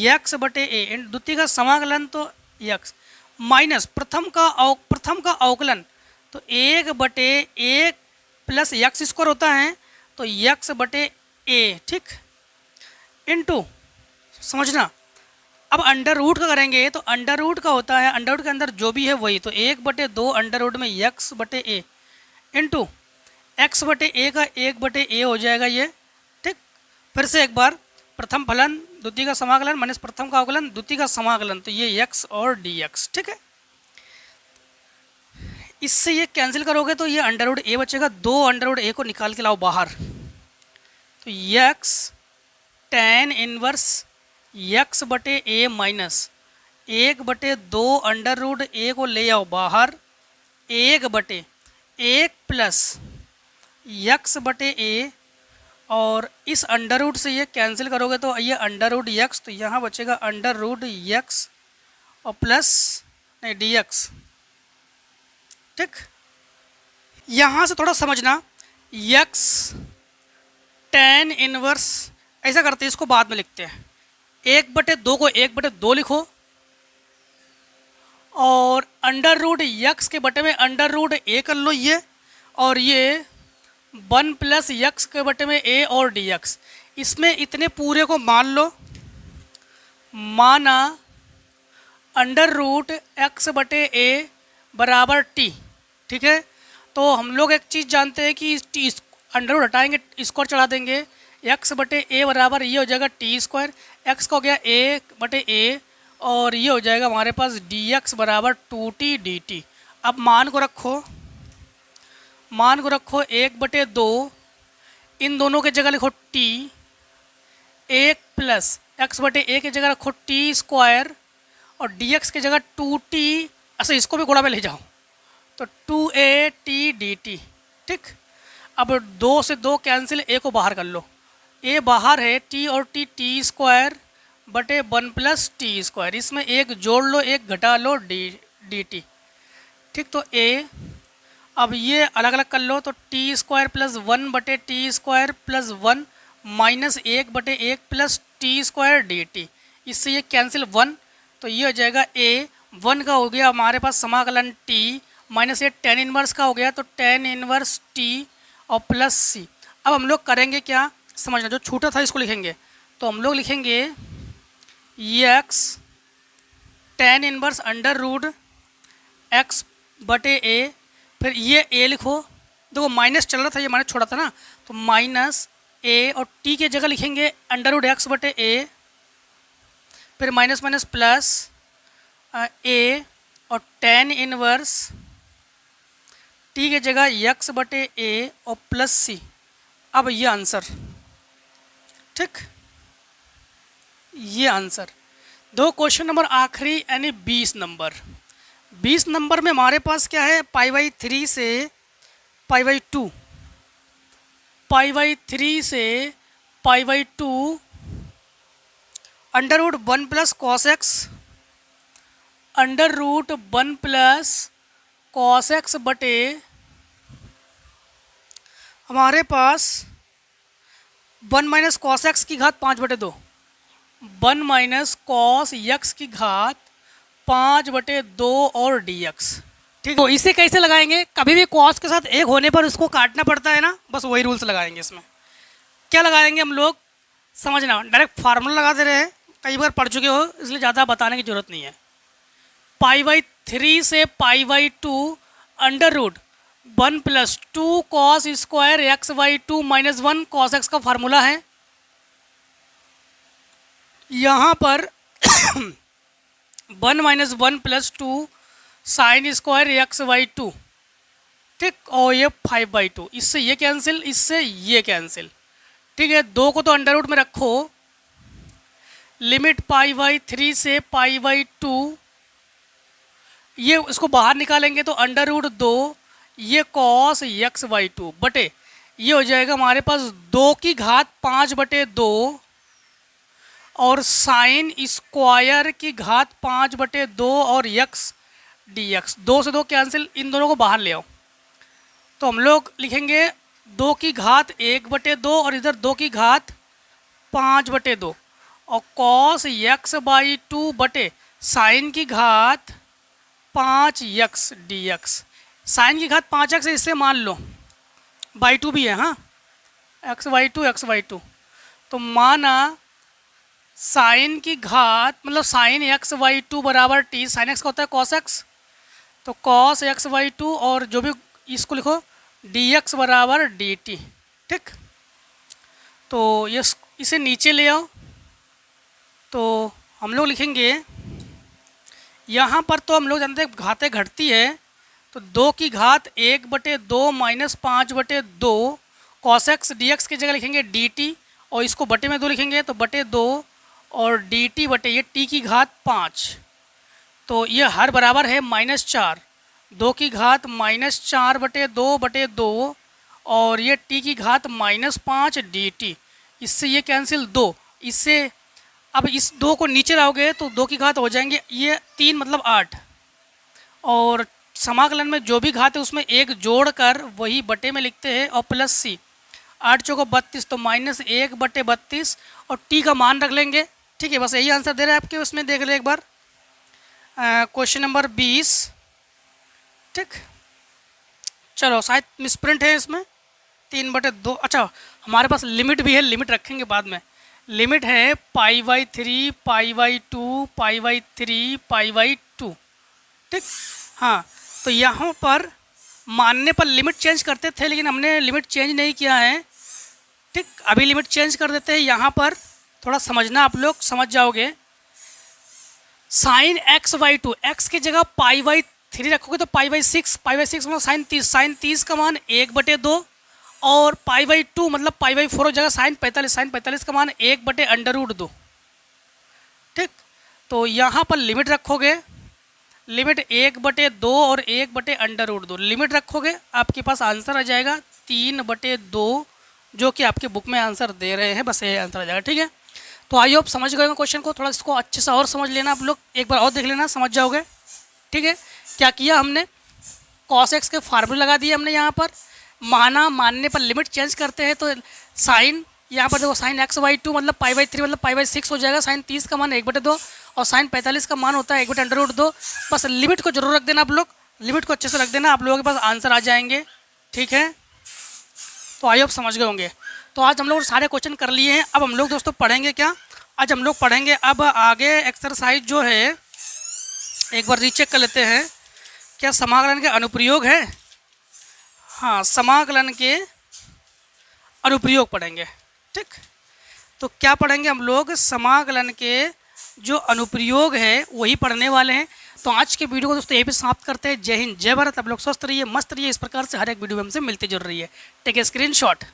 x बटे a, द्वितीय का समाकलन तो x, माइनस प्रथम का अवकलन, तो 1 बटे 1 प्लस x स्क्वायर होता है, तो x बटे a। ठीक, इनटू, समझना, अब अंडर रूट का करेंगे, तो अंडर रूट का होता है, अंडर रूट के अंदर जो भी है वही, तो 1 बटे 2 अंडर रूट में x बटे a इंटू x बटे a का 1 बटे a हो जाएगा ये। ठीक, फिर से एक बार प्रथम फलन द्वितीय का समाकलन माइनस प्रथम का अवकलन, द्वितीय का समाकलन, तो ये x और dx। ठीक है, इससे ये कैंसिल करोगे तो ये अंडर रूट ए बचेगा, 2 अंडर रूट ए को निकाल के लाओ बाहर, तो x tan इनवर्स x बटे ए माइनस 1/2 अंडर रूट ए को ले आओ बाहर, 1/1 प्लस x बटे ए, और इस अंडर रूट से ये कैंसिल करोगे तो ये अंडर रूट x, तो यहाँ बचेगा अंडर रूट x और प्लस नहीं dx। ठीक, यहाँ से थोड़ा समझना, x tan इनवर्स, ऐसा करते हैं इसको बाद में लिखते हैं, 1/2 को 1/2 लिखो, और अंडर रूट x के बटे में अंडर रूट a कर लो ये, और ये 1 प्लस x के बटे में a और dx, इसमें इतने पूरे को मान लो, माना अंडर रूट x बटे a बराबर t। ठीक है, तो हम लोग एक चीज़ जानते हैं कि t अंडर रूट हटाएंगे, स्क्वायर चढ़ा देंगे, x बटे a बराबर ये हो जाएगा t स्क्वायर, x का हो गया a बटे a, और ये हो जाएगा हमारे पास dx बराबर 2t dt। अब मान को रखो 1/2, इन दोनों के जगह लिखो t, 1 प्लस x बटे a की जगह रखो t स्क्वायर, और dx की जगह 2t, अच्छा इसको भी गुणा में ले जाओ तो 2at dt। ठीक, अब 2 से 2 कैंसिल, a को बाहर कर लो, a बाहर है, t और t स्क्वायर बटे 1 प्लस टी स्क्वायर, इसमें एक जोड़ लो एक घटा लो dt। ठीक, तो a, अब ये अलग अलग कर लो, तो टी स्क्वायर प्लस 1 बटे T square plus 1 minus 1/1 plus T square dt, इससे ये कैंसिल 1, तो ये हो जाएगा a, 1 का हो गया हमारे पास समाकलन t, माइनस ये tan इनवर्स का हो गया, तो tan इनवर्स t और प्लस c। अब हम लोग करेंगे क्या, समझना, जो छूटा था इसको लिखेंगे, तो हम लोग लिखेंगे x tan inverse under root x बटे a, फिर ये a लिखो, देखो माइनस चल रहा था, ये माइनस छोड़ा था ना, तो माइनस a, और t के जगह लिखेंगे अंडर रूट x बटे a, फिर माइनस माइनस प्लस a, और tan इनवर्स t के जगह x बटे a और प्लस c। अब ये आंसर, ठीक, ये आंसर। दो क्वेश्चन नंबर आखिरी यानी 20 नंबर। 20 नंबर में हमारे पास क्या है, π/3 से π/2, π/3 से π/2 under root 1 plus cos X, under root 1 plus cos X बटे हमारे पास 1 माइनस कॉस एक्स की घात 5/2, 1 माइनस कॉस एक्स की घात 5/2 और dx। ठीक, तो इसे कैसे लगाएंगे, कभी भी कॉस के साथ एक होने पर उसको काटना पड़ता है ना, बस वही रूल्स लगाएंगे। इसमें क्या लगाएंगे हम लोग, समझना, डायरेक्ट फार्मूला लगा दे रहे हैं, कई बार पढ़ चुके हो इसलिए ज़्यादा बताने की जरूरत नहीं है। π/3 से π/2 under root 1 plus 2 cos square x/2 minus 1 cos X का फार्मूला है। यहाँ पर 1 minus 1 plus 2 sine square x/2, ठीक, और ये 5/2, इससे ये कैंसिल, इससे ये कैंसिल। ठीक है, 2 को तो अंडर रूट में रखो, लिमिट π/3 से π/2, ये इसको बाहर निकालेंगे तो अंडर रूट 2, ये कॉस x/2 बटे ये हो जाएगा हमारे पास 2 की घात 5/2 और साइन स्क्वायर की घात 5/2 और x dx। 2 से 2 कैंसिल, इन दोनों को बाहर ले आओ, तो हम लोग लिखेंगे 2 की घात 1/2 और इधर 2 की घात 5/2 और कॉस x/2 बटे साइन की घात 5x dx। साइन की घात 5x है, इससे मान लो /2 भी है, हाँ, x/2 तो माना साइन की घात मतलब साइन x/2 बराबर t, साइन x का होता है cos x, तो cos x/2 और जो भी इसको लिखो dx बराबर dt। ठीक, तो ये इसे नीचे ले आओ, तो हम लोग लिखेंगे यहाँ पर, तो हम लोग जानते हैं घातें घटती है, तो 2 की घात 1/2 minus 5/2 cos x D x की जगह लिखेंगे डी टी, और इसको बटे में 2 लिखेंगे तो बटे 2 और डी टी बटे ये टी की घात 5, तो ये हर बराबर है -4, 2 की घात -4/2/2 और ये टी की घात -5 डी टी। इससे ये कैंसिल 2, इससे अब इस 2 को नीचे लाओगे तो 2 की घात हो जाएंगे ये 3 मतलब 8, और समाकलन में जो भी घात है उसमें 1 जोड़कर वही बटे में लिखते हैं और प्लस सी, 8 चौको 32 तो -1/32 और टी का मान रख लेंगे। ठीक है, बस यही आंसर दे रहा है आपके उसमें, देख ले एक बार क्वेश्चन नंबर 20। ठीक, चलो शायद मिसप्रिंट है इसमें 3/2। अच्छा, हमारे पास लिमिट भी है, लिमिट रखेंगे बाद में। लिमिट है π/3 π/2 π/3 π/2। ठीक, हाँ, तो यहाँ पर मानने पर लिमिट चेंज करते थे, लेकिन हमने लिमिट चेंज नहीं किया है। ठीक, अभी लिमिट चेंज कर देते हैं। यहाँ पर थोड़ा समझना, आप लोग समझ जाओगे। साइन x/2, एक्स की जगह π/3 रखोगे तो π/6 मतलब साइन 30 का मान 1/2 और π/2 मतलब π/4 हो जाएगा साइन 45 का मान 1/√2। ठीक, तो यहाँ पर लिमिट रखोगे, लिमिट 1/2 और 1/√2 लिमिट रखोगे, आपके पास आंसर आ जाएगा 3/2, जो कि आपके बुक में आंसर दे रहे हैं, बस ये आंसर आ जाएगा। ठीक है, तो आई होप समझ गए क्वेश्चन को, थोड़ा इसको अच्छे से और समझ लेना आप लोग, एक बार और देख लेना, समझ जाओगे। ठीक है, क्या किया हमने, कॉस एक्स के फार्मूले लगा दिए हमने। यहाँ पर मानने पर लिमिट चेंज करते हैं तो साइन, यहाँ पर देखो साइन x/2 मतलब π/3 मतलब π/6 हो जाएगा, साइन 30 का मान 1/2 और साइन 45 का मान होता है 1/√2। बस लिमिट को जरूर रख देना आप लोग, लिमिट को अच्छे से रख देना, आप लोगों के पास आंसर आ जाएंगे। ठीक है, तो आई होप समझ गए होंगे। तो आज हम लोग सारे क्वेश्चन कर लिए हैं। अब हम लोग दोस्तों पढ़ेंगे क्या, आज हम लोग पढ़ेंगे अब आगे एक्सरसाइज जो है, एक बार रीचेक कर लेते हैं, क्या समाकलन के अनुप्रयोग है। हाँ, समाकलन के अनुप्रयोग पढ़ेंगे। ठीक, तो क्या पढ़ेंगे हम लोग, समाकलन के जो अनुप्रयोग है वही पढ़ने वाले हैं। तो आज के वीडियो को दोस्तों यहीं पे समाप्त करते हैं। जय हिंद, जय भारत। आप लोग स्वस्थ रहिए, मस्त रहिए, इस प्रकार से हर एक वीडियो में हमसे मिलते जुड़ रही है। Take a screenshot.